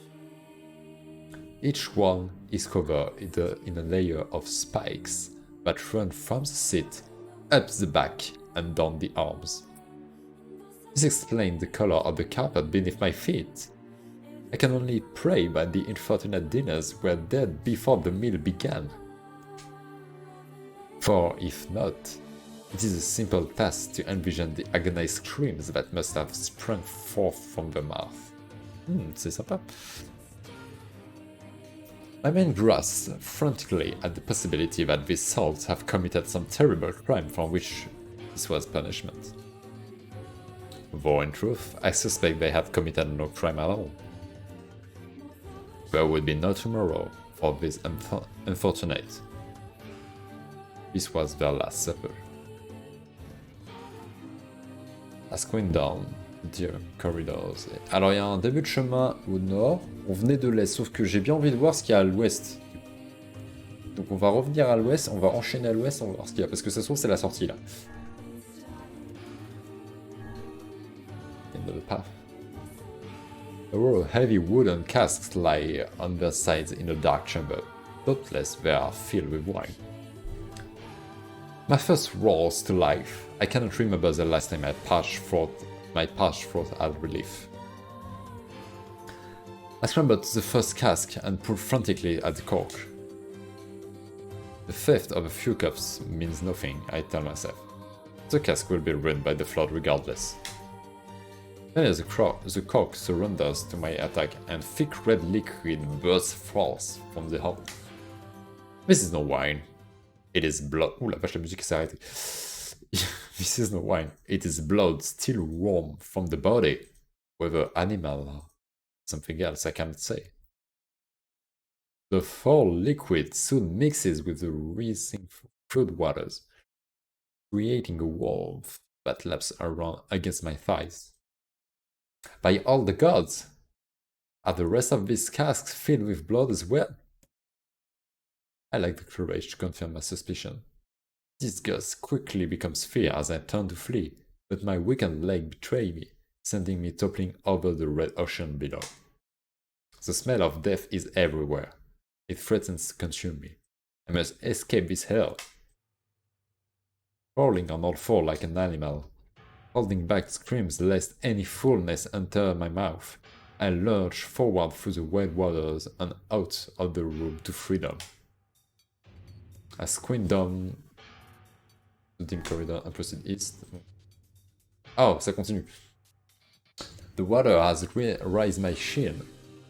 Each one is covered in a layer of spikes that run from the seat up the back and down the arms. This explains the color of the carpet beneath my feet. I can only pray that the unfortunate dinners were dead before the meal began. For if not, it is a simple task to envision the agonized screams that must have sprung forth from the mouth. C'est sympa. My man grasps frantically at the possibility that these souls have committed some terrible crime for which this was punishment. Though in truth, I suspect they have committed no crime at all. There would be no tomorrow for these unfortunate. This was their last supper. As going down the corridors. Alors il y a un début de chemin au nord, on venait de l'est, sauf que j'ai bien envie de voir ce qu'il y a à l'ouest. Donc on va revenir à l'ouest, on va enchaîner à l'ouest, on va voir ce qu'il y a, parce que ça se trouve c'est la sortie là. End of the path. A row of heavy wooden casks lie on their sides in a dark chamber. Doubtless they are filled with wine. My first roars to life. I cannot remember the last time my parched throat had relief. I scrambled to the first cask and pulled frantically at the cork. The theft of a few cups means nothing, I tell myself. The cask will be ruined by the flood regardless. Then the cork surrenders to my attack and thick red liquid bursts forth from the hull. This is no wine. It is blood. Ouh la vache, la musique s'est arrêtée. This is no wine. It is blood still warm from the body. Whether animal or something else, I cannot say. The foul liquid soon mixes with the rising flood waters, creating a warmth that laps around against my thighs. By all the gods! Are the rest of these casks filled with blood as well? I lack the courage to confirm my suspicion. Disgust quickly becomes fear as I turn to flee, but my weakened leg betrays me, sending me toppling over the red ocean below. The smell of death is everywhere. It threatens to consume me. I must escape this hell. Crawling on all fours like an animal, holding back screams lest any foulness enter my mouth, I lurch forward through the wet waters and out of the room to freedom. I squint down the dim corridor and proceed east. Oh, ça continue. The water has raised my chin,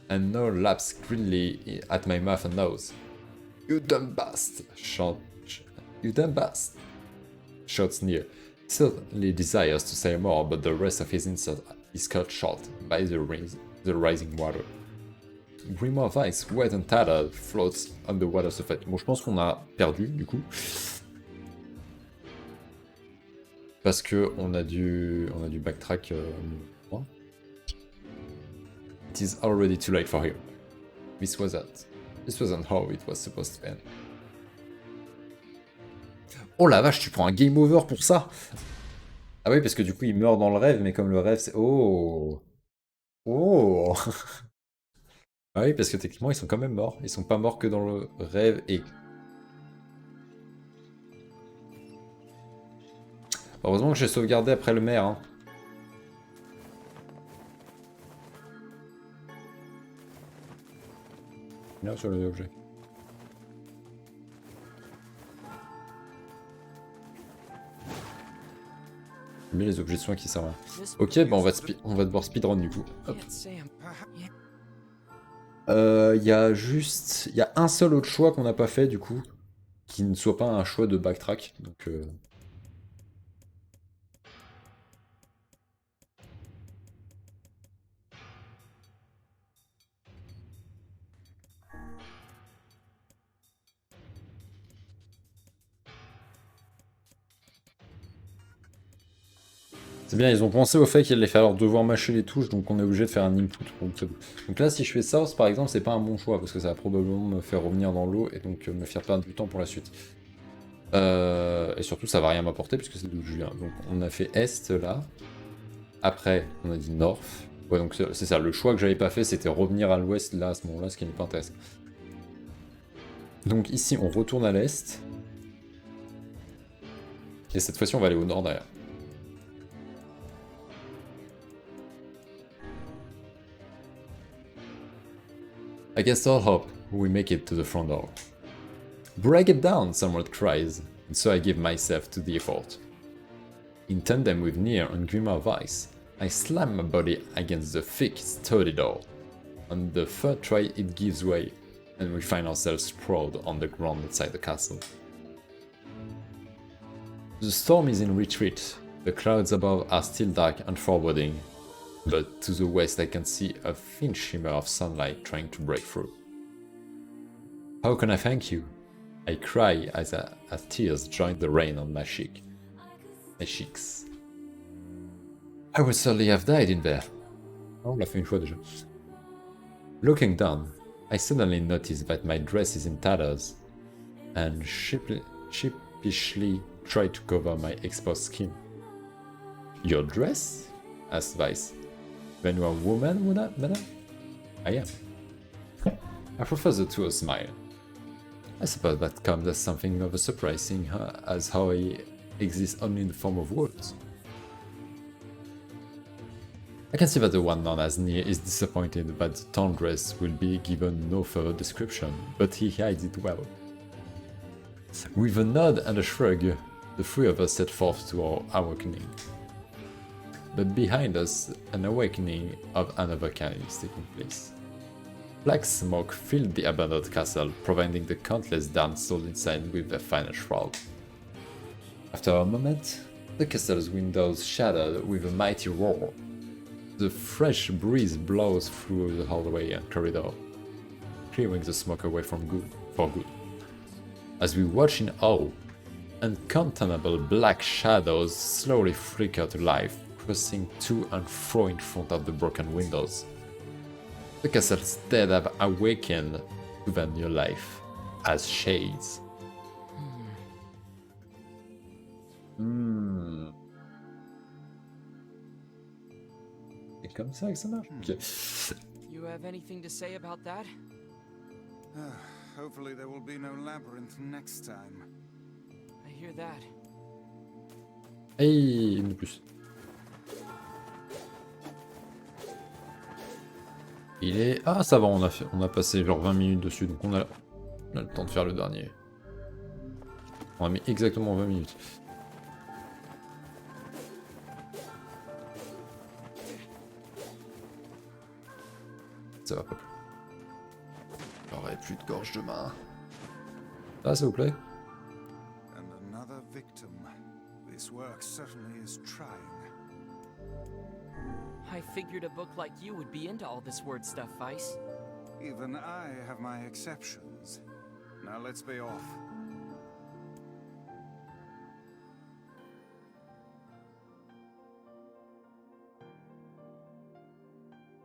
and now laps greedily at my mouth and nose. You dumb bastard! You dumb bastard! Shouts NieR. Certainly desires to say more, but the rest of his insult is cut short by the rising water. Grimoire of ice, wet and tattered, floats on the water surface. Bon, je pense qu'on a perdu, du coup. Parce que on a dû backtrack. It is already too late for him. This wasn't how it was supposed to end. Oh la vache, tu prends un game over pour ça? Ah oui, parce que du coup il meurt dans le rêve, mais comme le rêve c'est... Oh! Oh! Ah oui, parce que techniquement ils sont quand même morts. Ils sont pas morts que dans le rêve et... Heureusement que j'ai sauvegardé après le maire. Hein. Là sur les objets. Mais les objets de soins qui servent à rien. Ok, bah on va devoir speedrun du coup. Il y a un seul autre choix qu'on n'a pas fait du coup, qui ne soit pas un choix de backtrack. Donc c'est bien, ils ont pensé au fait qu'il allait falloir devoir mâcher les touches, donc on est obligé de faire un input. Donc là, si je fais South par exemple, c'est pas un bon choix, parce que ça va probablement me faire revenir dans l'eau et donc me faire perdre du temps pour la suite. Et surtout, ça va rien m'apporter, puisque c'est d'où je viens. Donc on a fait Est là. Après, on a dit North. Ouais, donc c'est ça, le choix que j'avais pas fait, c'était revenir à l'ouest là, à ce moment-là, ce qui n'est pas intéressant. Donc ici, on retourne à l'est. Et cette fois-ci, on va aller au nord derrière. Against all hope, we make it to the front door. Break it down, someone cries, and so I give myself to the effort. In tandem with NieR and Grimoire of Ice, I slam my body against the thick, sturdy door. On the third try, it gives way, and we find ourselves sprawled on the ground outside the castle. The storm is in retreat. The clouds above are still dark and foreboding, but to the west I can see a thin shimmer of sunlight trying to break through. How can I thank you? I cry as tears join the rain on my cheeks. I would certainly have died in there. Oh, on l'a fait une fois déjà. Looking down, I suddenly notice that my dress is in tatters, and sheepishly try to cover my exposed skin. Your dress? Asked Vice. Then you are a woman, madam? I am. I profess to a smile. I suppose that comes as something of a surprise, seeing as how I exist only in the form of words. I can see that the one known as NieR is disappointed that the torn dress will be given no further description, but he hides it well. With a nod and a shrug, the three of us set forth to our awakening. But behind us, an awakening of another kind is taking place. Black smoke filled the abandoned castle, providing the countless damned souls inside with their final shroud. After a moment, the castle's windows shattered with a mighty roar. The fresh breeze blows through the hallway and corridor, clearing the smoke away for good. As we watch in awe, uncontainable black shadows slowly flicker to life, crossing to and fro in front of the broken windows. The castle's dead have awakened to their new life as shades. C'est comme ça que ça marche. Okay. You have anything to say about that? Hopefully there will be no labyrinth next time. I hear that. Hey, une de plus. Il est... Ah, ça va, on a passé genre 20 minutes dessus, donc on a le temps de faire le dernier. On a mis exactement 20 minutes. Ça va pas plus. J'aurais plus de gorge de main. Ah, s'il vous plaît. And another victim. This work certainly is trying. I figured a book like you would be into all this word stuff, Vice. Even I have my exceptions. Now let's be off.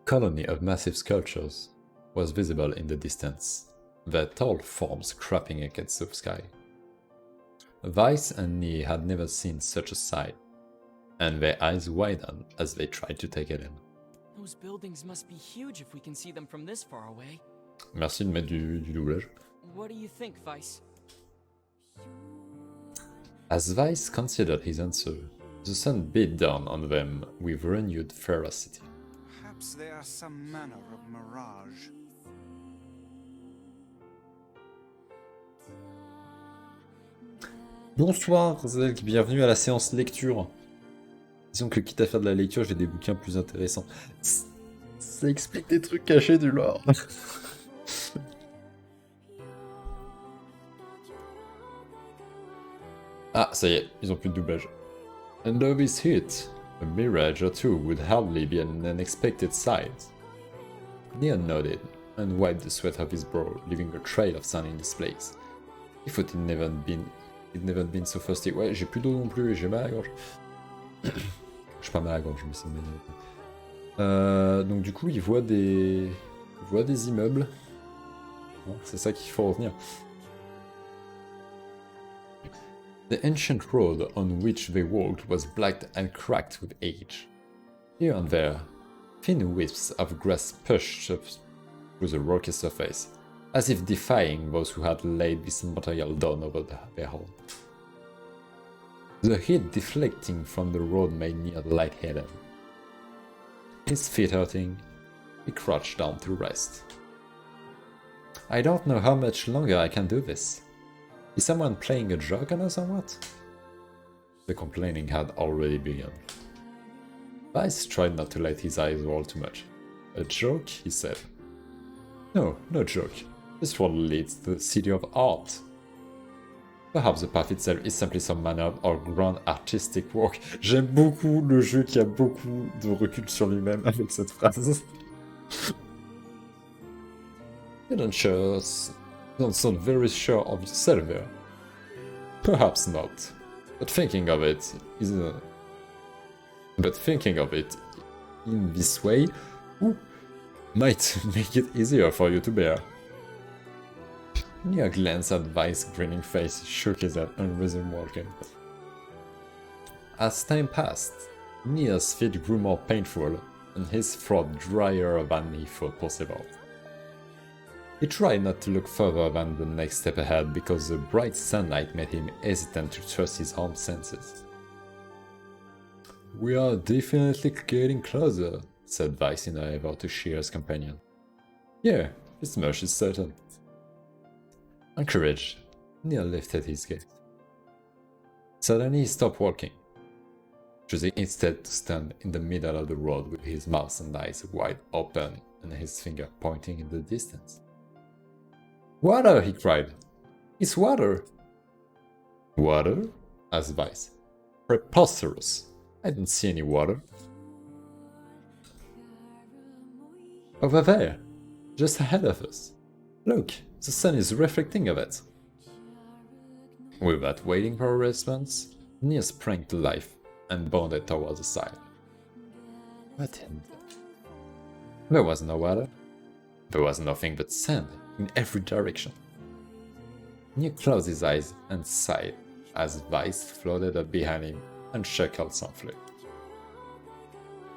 Colony of massive sculptures was visible in the distance, their tall forms crashing against the sky. Vice and NieR had never seen such a sight, and their eyes widened as they tried to take it in. Those buildings must be huge if we can see them from this far away. Merci de mettre du doublage. What do you think, Vice? As Vice considered his answer, the sun beat down on them with renewed ferocity. Perhaps they are some manner of mirage. Bonsoir Zelk, bienvenue à la séance lecture. Disons que quitte à faire de la lecture, j'ai des bouquins plus intéressants. Ça explique des trucs cachés du lore. Ah, ça y est, ils ont plus de doublage. And of his hit, a mirage or two would hardly be an unexpected sight. NieR nodded and wiped the sweat off his brow, leaving a trail of sun in his place. He thought he'd never been so thirsty. Ouais, j'ai plus d'eau non plus et j'ai mal à la gorge. Je suis pas mal à la gorge, mais c'est donc du coup, il voit des immeubles. Bon, c'est ça qu'il faut retenir. The ancient road on which they walked was black and cracked with age. Here and there, thin wisps of grass pushed up through the rocky surface, as if defying those who had laid this material down over their home. The heat deflecting from the road made NieR lightheaded. His feet hurting, he crouched down to rest. I don't know how much longer I can do this. Is someone playing a joke on us or what? The complaining had already begun. Weiss tried not to let his eyes roll too much. A joke, he said. No, no joke. This road leads to the city of art. Perhaps the path itself is simply some manner of grand artistic work. J'aime beaucoup le jeu qui a beaucoup de recul sur lui-même avec cette phrase. You don't sound very sure of yourself there. Perhaps not. But thinking of it in this way might make it easier for you to bear. NieR glanced at Weiss' grinning face, shook his head, and resumed walking. As time passed, NieR's feet grew more painful, and his throat drier than he thought possible. He tried not to look further than the next step ahead because the bright sunlight made him hesitant to trust his own senses. We are definitely getting closer, said Weiss in an effort to cheer his companion. Yeah, this much is certain. Encouraged, NieR lifted his gaze. Suddenly he stopped walking, choosing instead to stand in the middle of the road with his mouth and eyes wide open and his finger pointing in the distance. Water! He cried. It's water! Water? Asked Weiss. Preposterous! I don't see any water. Over there, just ahead of us. Look, the sun is reflecting of it. Without waiting for a response, NieR sprang to life and bounded towards the side. What in the... There was no water. There was nothing but sand in every direction. NieR closed his eyes and sighed as Weiss floated up behind him and chuckled softly.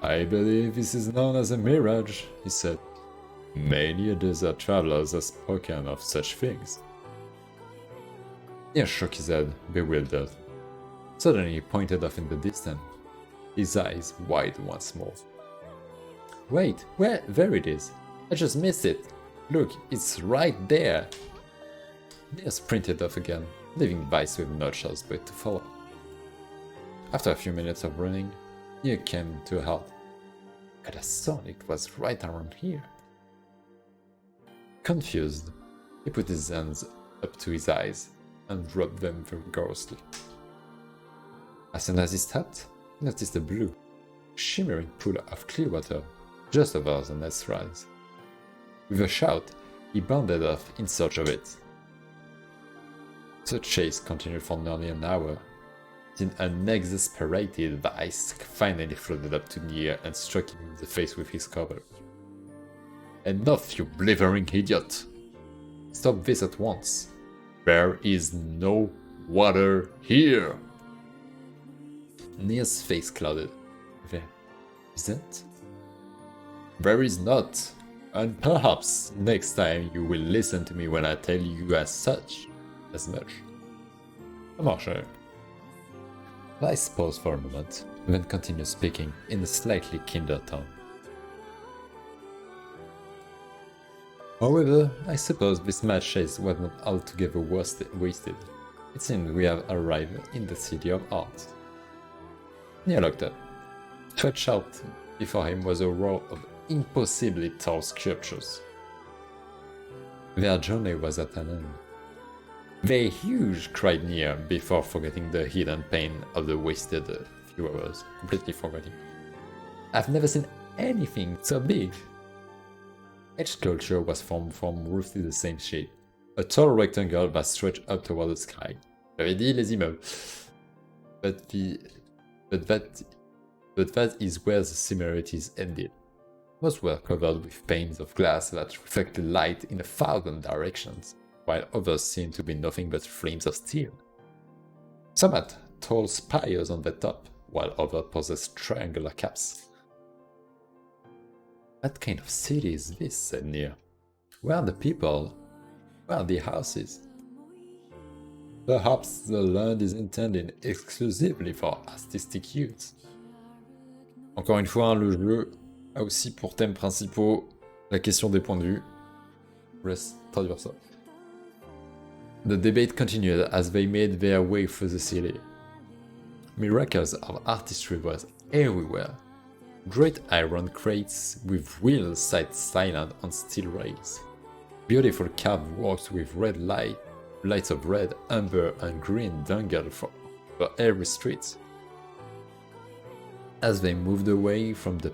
I believe this is known as a mirage, he said. Many desert travelers have spoken of such things. NieR shook his head, bewildered. Suddenly he pointed off in the distance, his eyes wide once more. Wait, there it is. I just missed it. Look, it's right there. NieR sprinted off again, leaving Weiss with no choice but to follow. After a few minutes of running, NieR came to a halt. I could have sworn it was right around here. Confused, he put his hands up to his eyes and rubbed them vigorously. As soon as he stopped, he noticed a blue, shimmering pool of clear water just over the nest rise. With a shout, he bounded off in search of it. The chase continued for nearly an hour. Then an exasperated Weiss finally floated up to NieR and struck him in the face with his cover. Enough, you blithering idiot! Stop this at once. There is no water here! NieR's face clouded. There isn't? There is not. And perhaps next time you will listen to me when I tell you as much. Marche. Weiss paused for a moment, then continued speaking in a slightly kinder tone. However, I suppose this mad chase was not altogether wasted. It seems we have arrived in the city of art. NieR looked up. Stretched out before him was a row of impossibly tall sculptures. Their journey was at an end. They're huge, cried NieR, before forgetting the heat and pain of the wasted few hours, completely forgetting. I've never seen anything so big. Each sculpture was formed from roughly the same shape, a tall rectangle that stretched up toward the sky. J'avais dit les immeubles. But that is where the similarities ended. Most were covered with panes of glass that reflected light in 1,000 directions, while others seemed to be nothing but frames of steel. Some had tall spires on the top, while others possessed triangular caps. What kind of city is this? Said NieR. Where are the people? Where are the houses? Perhaps the land is intended exclusively for artistic use. Encore une fois, hein, le jeu a aussi pour thèmes principaux la question des points de vue. Je vous laisse traduire ça. The debate continued as they made their way through the city. Miracles of artistry was everywhere. Great iron crates with wheels sat silent on steel rails. Beautiful carved works with red lights of red, amber, and green dangled for every street. As they moved away from the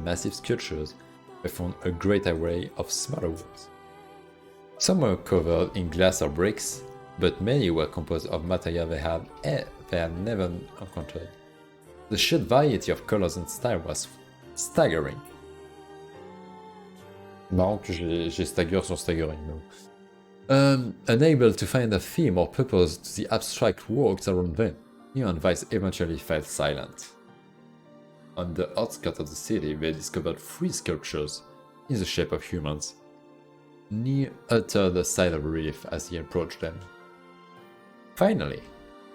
massive sculptures, they found a great array of smaller works. Some were covered in glass or bricks, but many were composed of material they had never encountered. The sheer variety of colors and style was staggering. Marrant que j'ai stagger sur staggering. Unable to find a theme or purpose to the abstract works around them, NieR and Weiss eventually fell silent. On the outskirts of the city, they discovered 3 sculptures in the shape of humans. NieR uttered a sigh of relief as he approached them. Finally,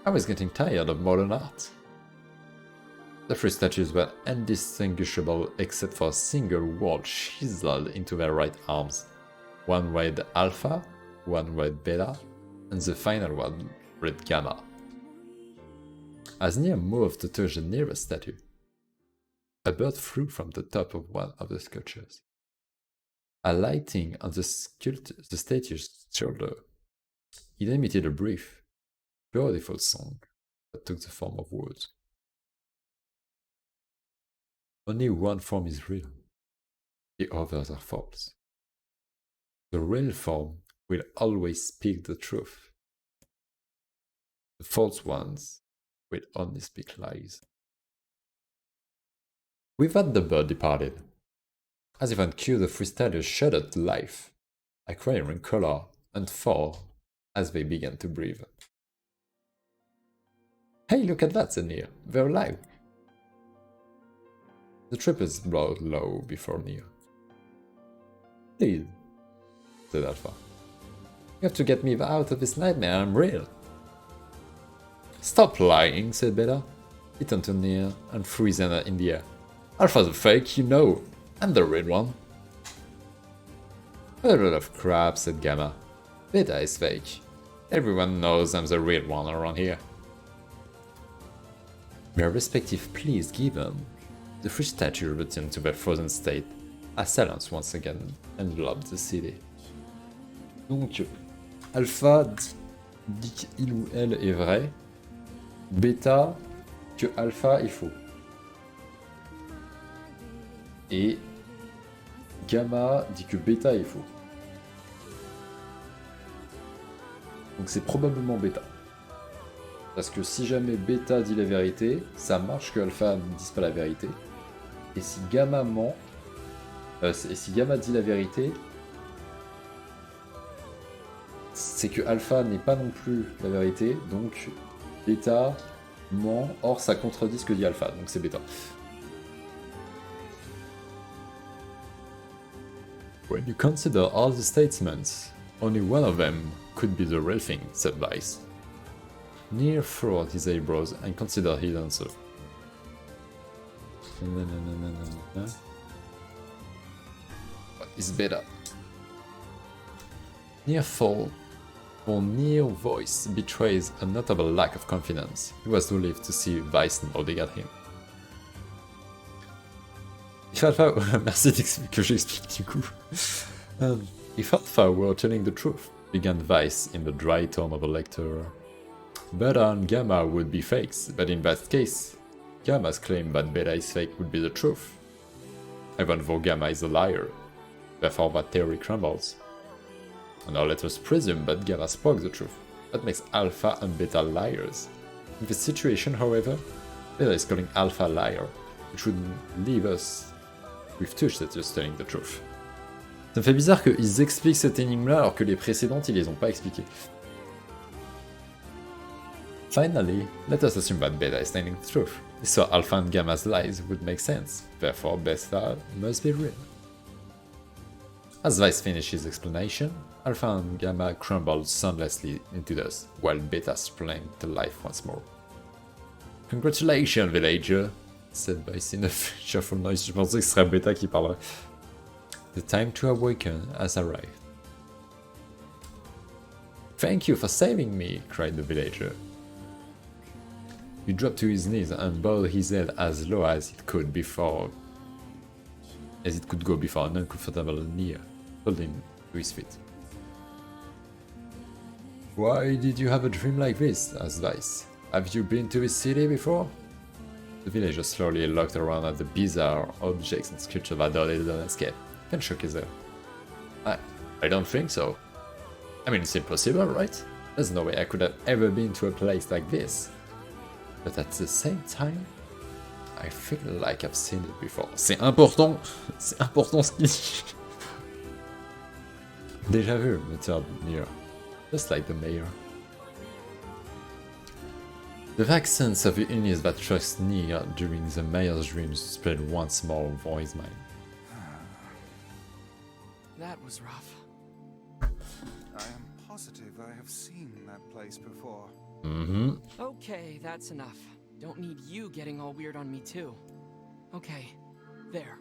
I was getting tired of modern art. The 3 statues were indistinguishable except for a single word chiseled into their right arms. One read Alpha, one read Beta, and the final one read Gamma. As NieR moved to touch the nearest statue, a bird flew from the top of one of the sculptures, alighting on the statue's shoulder. It emitted a brief, beautiful song that took the form of words. Only one form is real, the others are false. The real form will always speak the truth. The false ones will only speak lies. With that, the bird departed. As if on cue, the 3 statues shuddered to life, acquiring color and form as they began to breathe. Hey, look at that, said NieR. They're alive. The trippers bowed low before NieR. Please, said Alpha. You have to get me out of this nightmare, I'm real. Stop lying, said Beta. He turned to NieR and threw his hand in the air. Alpha's a fake, you know. I'm the real one. A lot of crap, said Gamma. Beta is fake. Everyone knows I'm the real one around here. Their respective pleas given, the 3 statues returned to their frozen state, as silence once again enveloped the city. Donc, Alpha dit qu'il ou elle est vrai, Beta que Alpha est faux. Et Gamma dit que Beta est faux. Donc c'est probablement Beta. Parce que si jamais Beta dit la vérité, ça marche que Alpha ne dise pas la vérité. Et si Gamma ment, et si Gamma dit la vérité, c'est que Alpha n'est pas non plus la vérité, donc Beta ment, or ça contredit ce que dit Alpha, donc c'est Beta. When you consider all the statements, only one of them could be the real thing, said Weiss. NieR furrowed his eyebrows and considered his answer. What is Beta? NieR thought, for NieR's voice betrays a notable lack of confidence. He was relieved to see Weiss nodding at him. If Alpha, merci que j'explique du coup. If Alpha were telling the truth, began Weiss in the dry tone of a lecturer, Beta and Gamma would be fakes, but in that case, Gamma's claim that Beta is fake would be the truth. Even though Gamma is a liar, therefore that theory crumbles. And now let us presume that Gamma spoke the truth. That makes Alpha and Beta liars. In this situation, however, Beta is calling Alpha a liar, which would leave us with 2 statues telling the truth. Ça me fait bizarre qu'ils expliquent cette énigme-là alors que les précédentes, ils les ont pas expliquées. Finally, let us assume that Beta is telling the truth. So Alpha and Gamma's lies would make sense, therefore Beta must be real. As Vice finished his explanation, Alpha and Gamma crumbled soundlessly into dust, while Beta sprang to life once more. Congratulations, villager, said Vice in a cheerful noise. Je pensais que ce serait Beta qui parlerait. The time to awaken has arrived. Thank you for saving me, cried the villager. He dropped to his knees and bowed his head as low as it could go before an uncomfortable NieR pulled him to his feet. Why did you have a dream like this? Asked Vice. Have you been to this city before? The villager slowly looked around at the bizarre objects and sculptures that dotted the landscape, and shook his head. I don't think so. I mean, it's impossible, right? There's no way I could have ever been to a place like this. But at the same time, I feel like I've seen it before. C'est important ce qu'il dit. Déjà vu, muttered NieR, just like the mayor. The vague sense of unease that struck NieR during the mayor's dreams spread once more over his mind. That was rough. I am positive I have seen that place before. Mm-hmm. Okay, that's enough. Don't need you getting all weird on me too. Okay, there.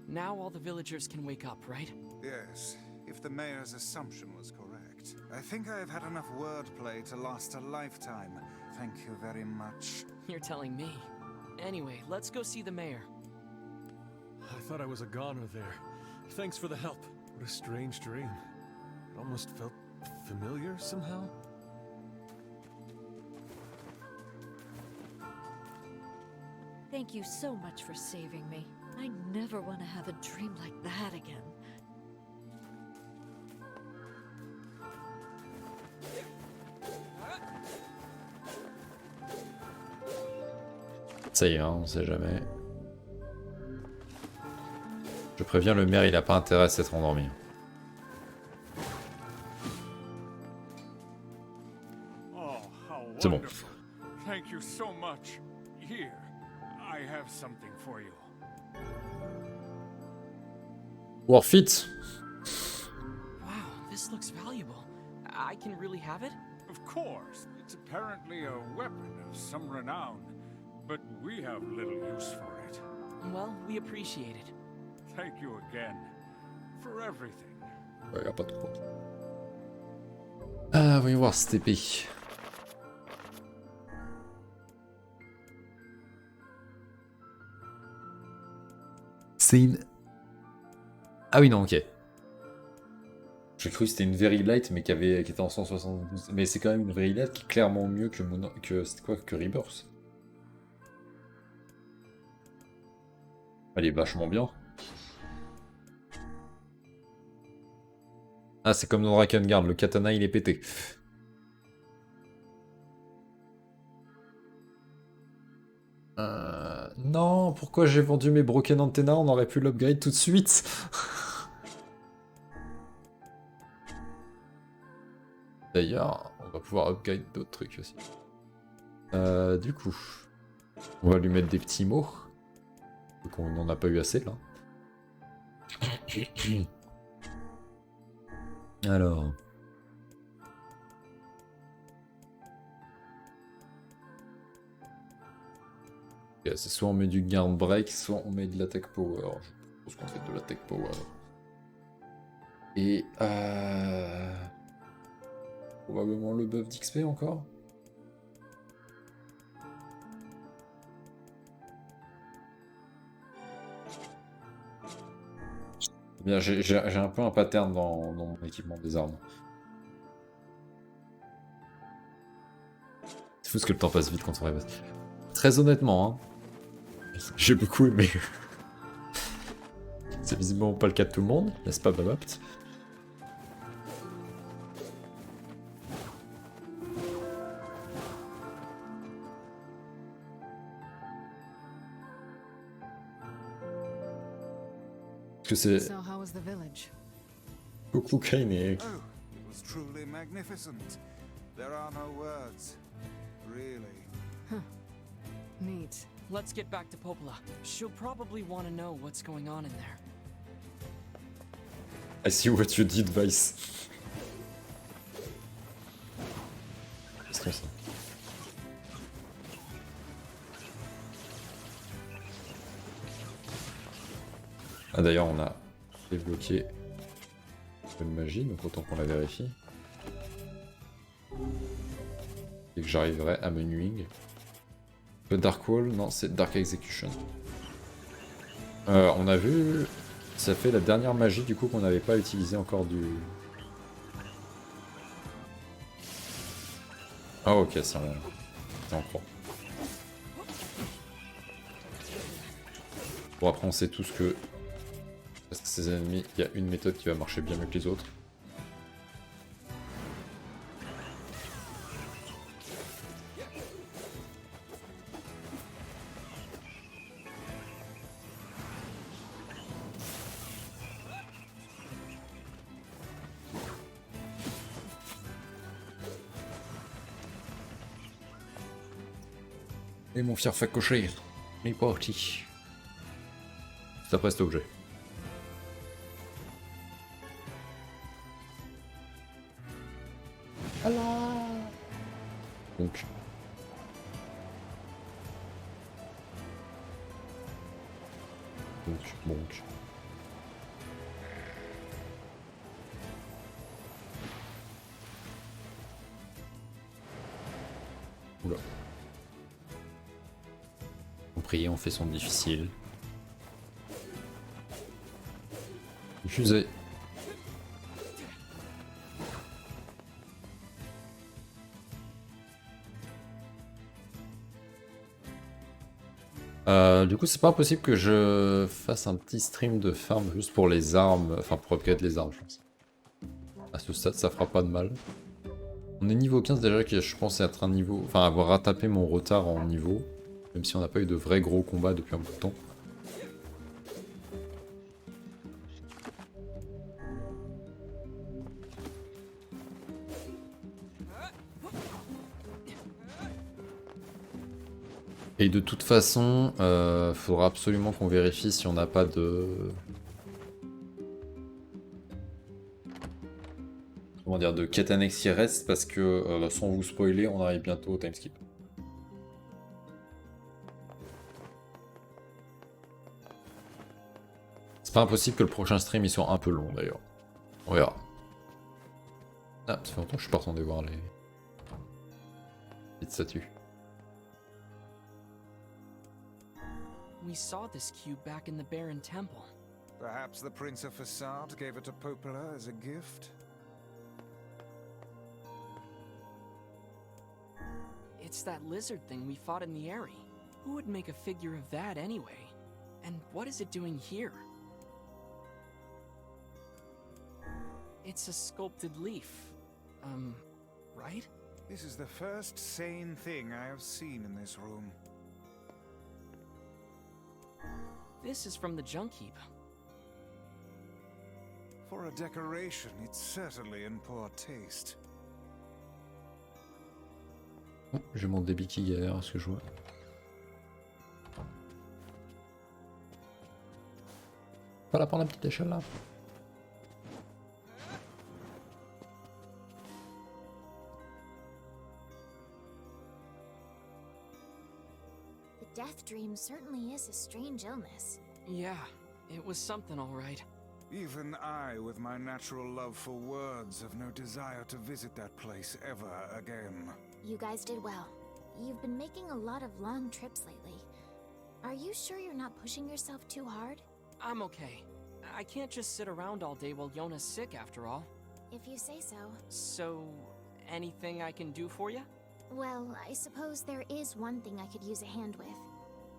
Now all the villagers can wake up, right? Yes, if the mayor's assumption was correct. I think I have had enough wordplay to last a lifetime. Thank you very much. You're telling me. Anyway, let's go see the mayor. I thought I was a goner there. Thanks for the help. What a strange dream. It almost felt familiar somehow. Thank you so much for saving me. I never want to have a dream like that again. Ça y est, hein, on sait jamais. Je préviens le maire, il a pas intérêt à s'être endormi. Oh, how C'est bon. wonderful. Thank you so much. Here, I have something for you. Worth it. Wow, this looks valuable. I can really have it? Of course, it's apparently a weapon of some renown, but we have little use for it. Well, we appreciate it. Thank you again for everything. Ouais, y a pas de quoi. Ah, voyons voir cette épée. C'est une... Ah oui, non, ok. J'ai cru que c'était une Very Light, mais qui était en 172. Mais c'est quand même une Very Light qui est clairement mieux que c'était quoi, que Rebirth. Elle est vachement bien. Ah, c'est comme dans Drakengard, le katana il est pété. Non, pourquoi j'ai vendu mes Broken Antenna? On aurait pu l'upgrade tout de suite. D'ailleurs, on va pouvoir upgrade d'autres trucs aussi. Du coup, on va lui mettre des petits mots. Donc on n'en a pas eu assez là. Alors. Okay, c'est soit on met du guard break, soit on met de l'attack power. Je pense qu'on fait de l'attack power. Et probablement le buff d'XP encore. Bien, j'ai un peu un pattern dans mon équipement des armes. C'est fou ce que le temps passe vite quand on rêve. Très honnêtement, hein, j'ai beaucoup aimé. C'est visiblement pas le cas de tout le monde, n'est-ce pas, Babapt? Que c'est... So how was the village? Coucou Kainé. Oh, it was truly magnificent. There are no words. Really. Neat. Let's get back to Popola. She'll probably want to know what's going on in there. I see what you did, Vice. Qu'est-ce que c'est? Ah d'ailleurs on a débloqué une magie, donc autant qu'on la vérifie. Et que j'arriverai à menuing. Le Dark Wall, non c'est Dark Execution. On a vu, ça fait la dernière magie du coup qu'on n'avait pas utilisé encore du... Ah ok, c'est en croix. Bon après on sait tous que parce que ces ennemis, il y a une méthode qui va marcher bien mieux que les autres. Et mon fier facoché, il est parti. C'est après cet objet. Donc. Oula. On prie, on fait son difficile. Diffusé. Du coup, c'est pas impossible que je fasse un petit stream de farm juste pour les armes, enfin pour upgrade les armes, je pense. À ce stade, ça fera pas de mal. On est niveau 15 déjà, qui je pense être un niveau, enfin avoir rattrapé mon retard en niveau, même si on n'a pas eu de vrais gros combats depuis un bout de temps. Et de toute façon, faudra absolument qu'on vérifie si on n'a pas de... Comment dire, de quête annexe qui reste, parce que sans vous spoiler, on arrive bientôt au timeskip. C'est pas impossible que le prochain stream il soit un peu long d'ailleurs. On verra. Ah, ça fait longtemps que je suis pas retourné voir les petites statues. We saw this cube back in the Baron Temple. Perhaps the Prince of Facade gave it to Popola as a gift? It's that lizard thing we fought in the area. Who would make a figure of that anyway? And what is it doing here? It's a sculpted leaf. Right? This is the first sane thing I have seen in this room. This is from the junk heap. For a decoration, it's certainly in poor taste. Oh, j'ai mon débit qui galère à ce que je vois. Pas la prendre la petite échelle là. The death dream certainly is a strange illness. Yeah, it was something all right. Even I, with my natural love for words, have no desire to visit that place ever again. You guys did well. You've been making a lot of long trips lately. Are you sure you're not pushing yourself too hard? I'm okay. I can't just sit around all day while Yona's sick after all. If you say so. So, anything I can do for you? Well, I suppose there is one thing I could use a hand with.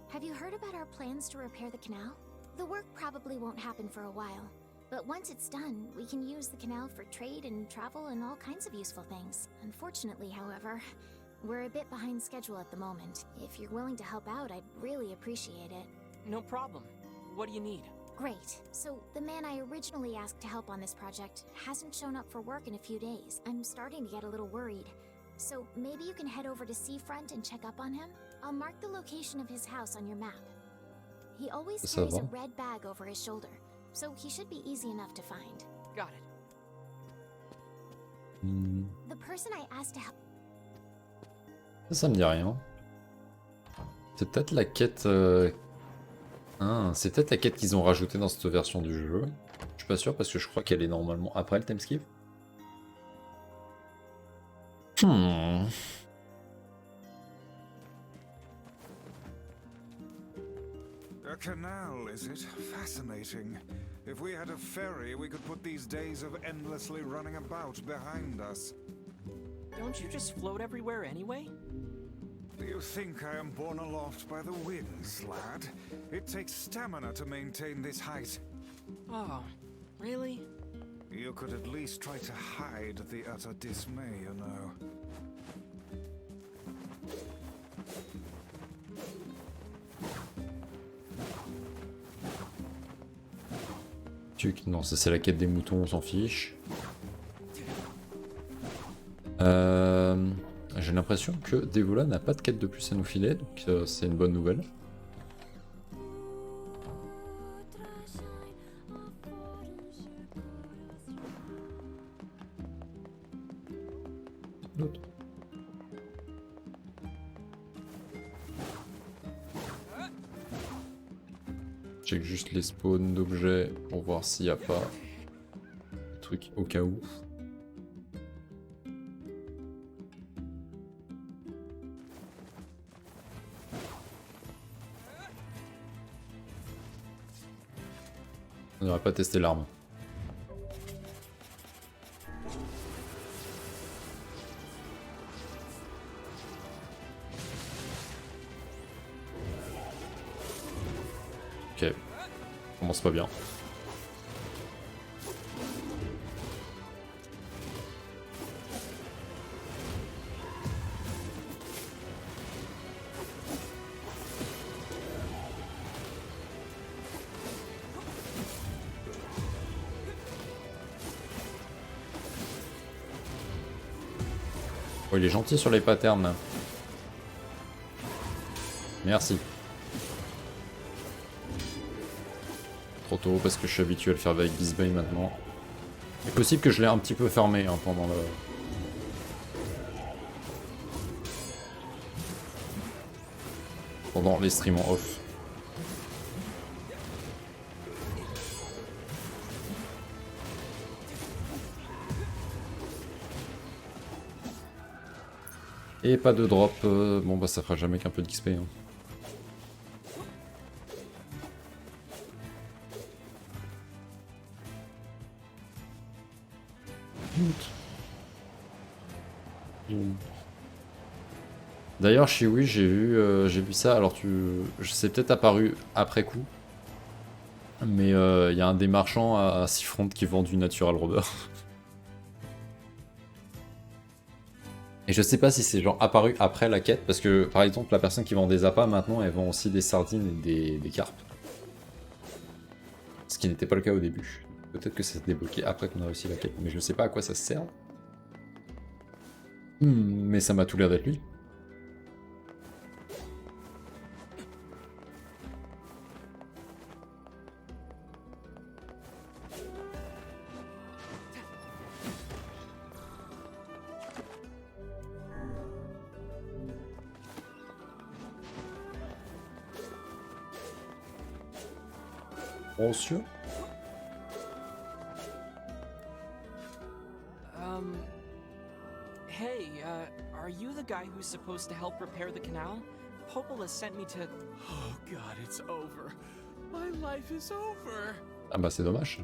Have you heard about our plans to repair the canal? The work probably won't happen for a while, but once it's done, we can use the canal for trade and travel and all kinds of useful things. Unfortunately, however, we're a bit behind schedule at the moment. If you're willing to help out, I'd really appreciate it. No problem. What do you need? Great. So, the man I originally asked to help on this project hasn't shown up for work in a few days. I'm starting to get a little worried. So, maybe you can head over to Seafront and check up on him? I'll mark the location of his house on your map. He always carries a red bag over his shoulder, so he should be easy enough to find. Got it. The person I asked to help. Ça me dit rien. C'est peut-être la quête... c'est peut-être la quête qu'ils ont rajoutée dans cette version du jeu. Je suis pas sûr parce que je crois qu'elle est normalement après le timeskip. A canal, is it? Fascinating. If we had a ferry, we could put these days of endlessly running about behind us. Don't you just float everywhere anyway? Do you think I am borne aloft by the winds, lad? It takes stamina to maintain this height. Oh, really? You could at least try to hide the utter dismay, you know. Non, ça c'est la quête des moutons, on s'en fiche. J'ai l'impression que Devola n'a pas de quête de plus à nous filer, donc c'est une bonne nouvelle. Check juste les spawns d'objets pour voir s'il n'y a pas des trucs au cas où. On n'aurait pas testé l'arme. Ok, commence pas bien. Oh, il est gentil sur les patterns. Merci. Trop tôt parce que je suis habitué à le faire avec Bisbane maintenant. Il est possible que je l'ai un petit peu fermé hein, pendant les streams en off. Et pas de drop, bon bah ça fera jamais qu'un peu d'XP. Hein. D'ailleurs chez oui j'ai vu ça, alors c'est peut-être apparu après coup. Mais il y a un des marchands à Seafront qui vend du natural rubber. Et je sais pas si c'est genre apparu après la quête, parce que par exemple la personne qui vend des appâts maintenant elle vend aussi des sardines et des carpes. Ce qui n'était pas le cas au début. Peut-être que ça s'est débloqué après qu'on a réussi la quête, mais je sais pas à quoi ça sert. Mais ça m'a tout l'air d'être lui. Monsieur? Hey, are you the guy who's supposed to help repair the canal? Popola sent me to... Oh god, it's over. My life is over. Ah bah c'est dommage.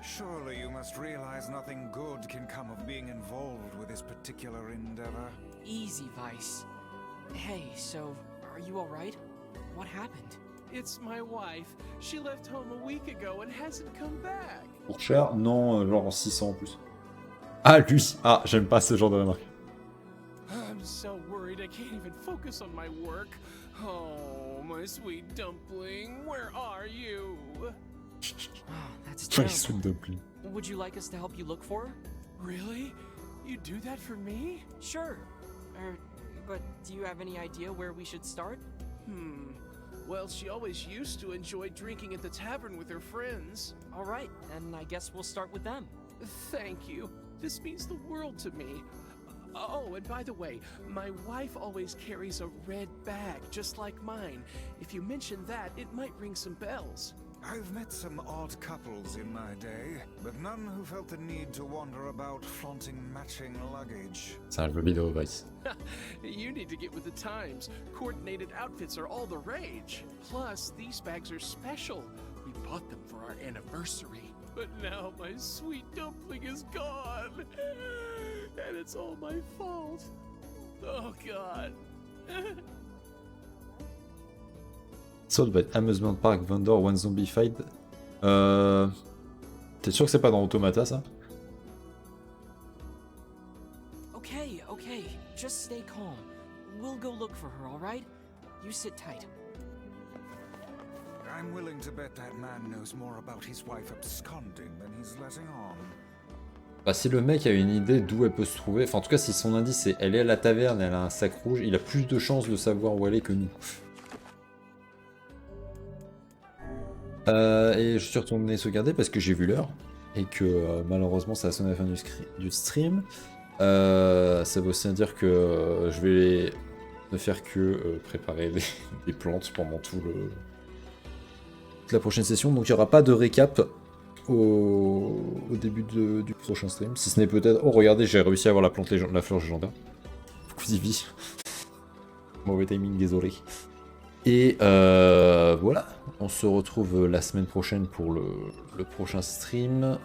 Surely you must realize nothing good can come of being involved with this particular endeavor. Easy, Vice. Hey, so, are you alright? What happened? It's my wife. She left home a week ago and hasn't come back. Pour cher? Non, genre 600 en plus. Ah lui! Ah, j'aime pas ce genre de remarque. I'm so worried I can't even focus on my work. Oh, my sweet dumpling, where are you? Oh, that's My terrible. sweet dumpling. Would you like us to help you look for her? Really? You do that for me? Sure. But do you have any idea where we should start? Well, she always used to enjoy drinking at the tavern with her friends. All right, and I guess we'll start with them. Thank you. This means the world to me. Oh, and by the way, my wife always carries a red bag, just like mine. If you mention that, it might ring some bells. I've met some odd couples in my day, but none who felt the need to wander about flaunting matching luggage. C'est un jeu vidéo, Vice. You need to get with the times. Coordinated outfits are all the rage. Plus, these bags are special. We bought them for our anniversary. But now my sweet dumpling is gone. And it's all my fault. Oh God. Sold by Amusement Park Vendor One Zombie Fight. T'es sûr que c'est pas dans Automata ça? Okay, okay. Just stay calm. We'll go look for her, all right? You sit tight. I'm willing to bet that man knows more about his wife absconding than he's letting on. Bah, si le mec a une idée d'où elle peut se trouver, enfin en tout cas si son indice c'est elle est à la taverne, elle a un sac rouge, il a plus de chances de savoir où elle est que nous. Et je suis retourné sauvegarder parce que j'ai vu l'heure et que malheureusement ça a sonné à la fin du stream. Ça veut aussi dire que je vais ne faire que préparer des plantes pendant toute la prochaine session, donc il n'y aura pas de récap au début du prochain stream, si ce n'est peut-être... Oh regardez, j'ai réussi à avoir la fleur légendaire. Beaucoup d'y vie. Mauvais timing, désolé. Et voilà, on se retrouve la semaine prochaine pour le prochain stream.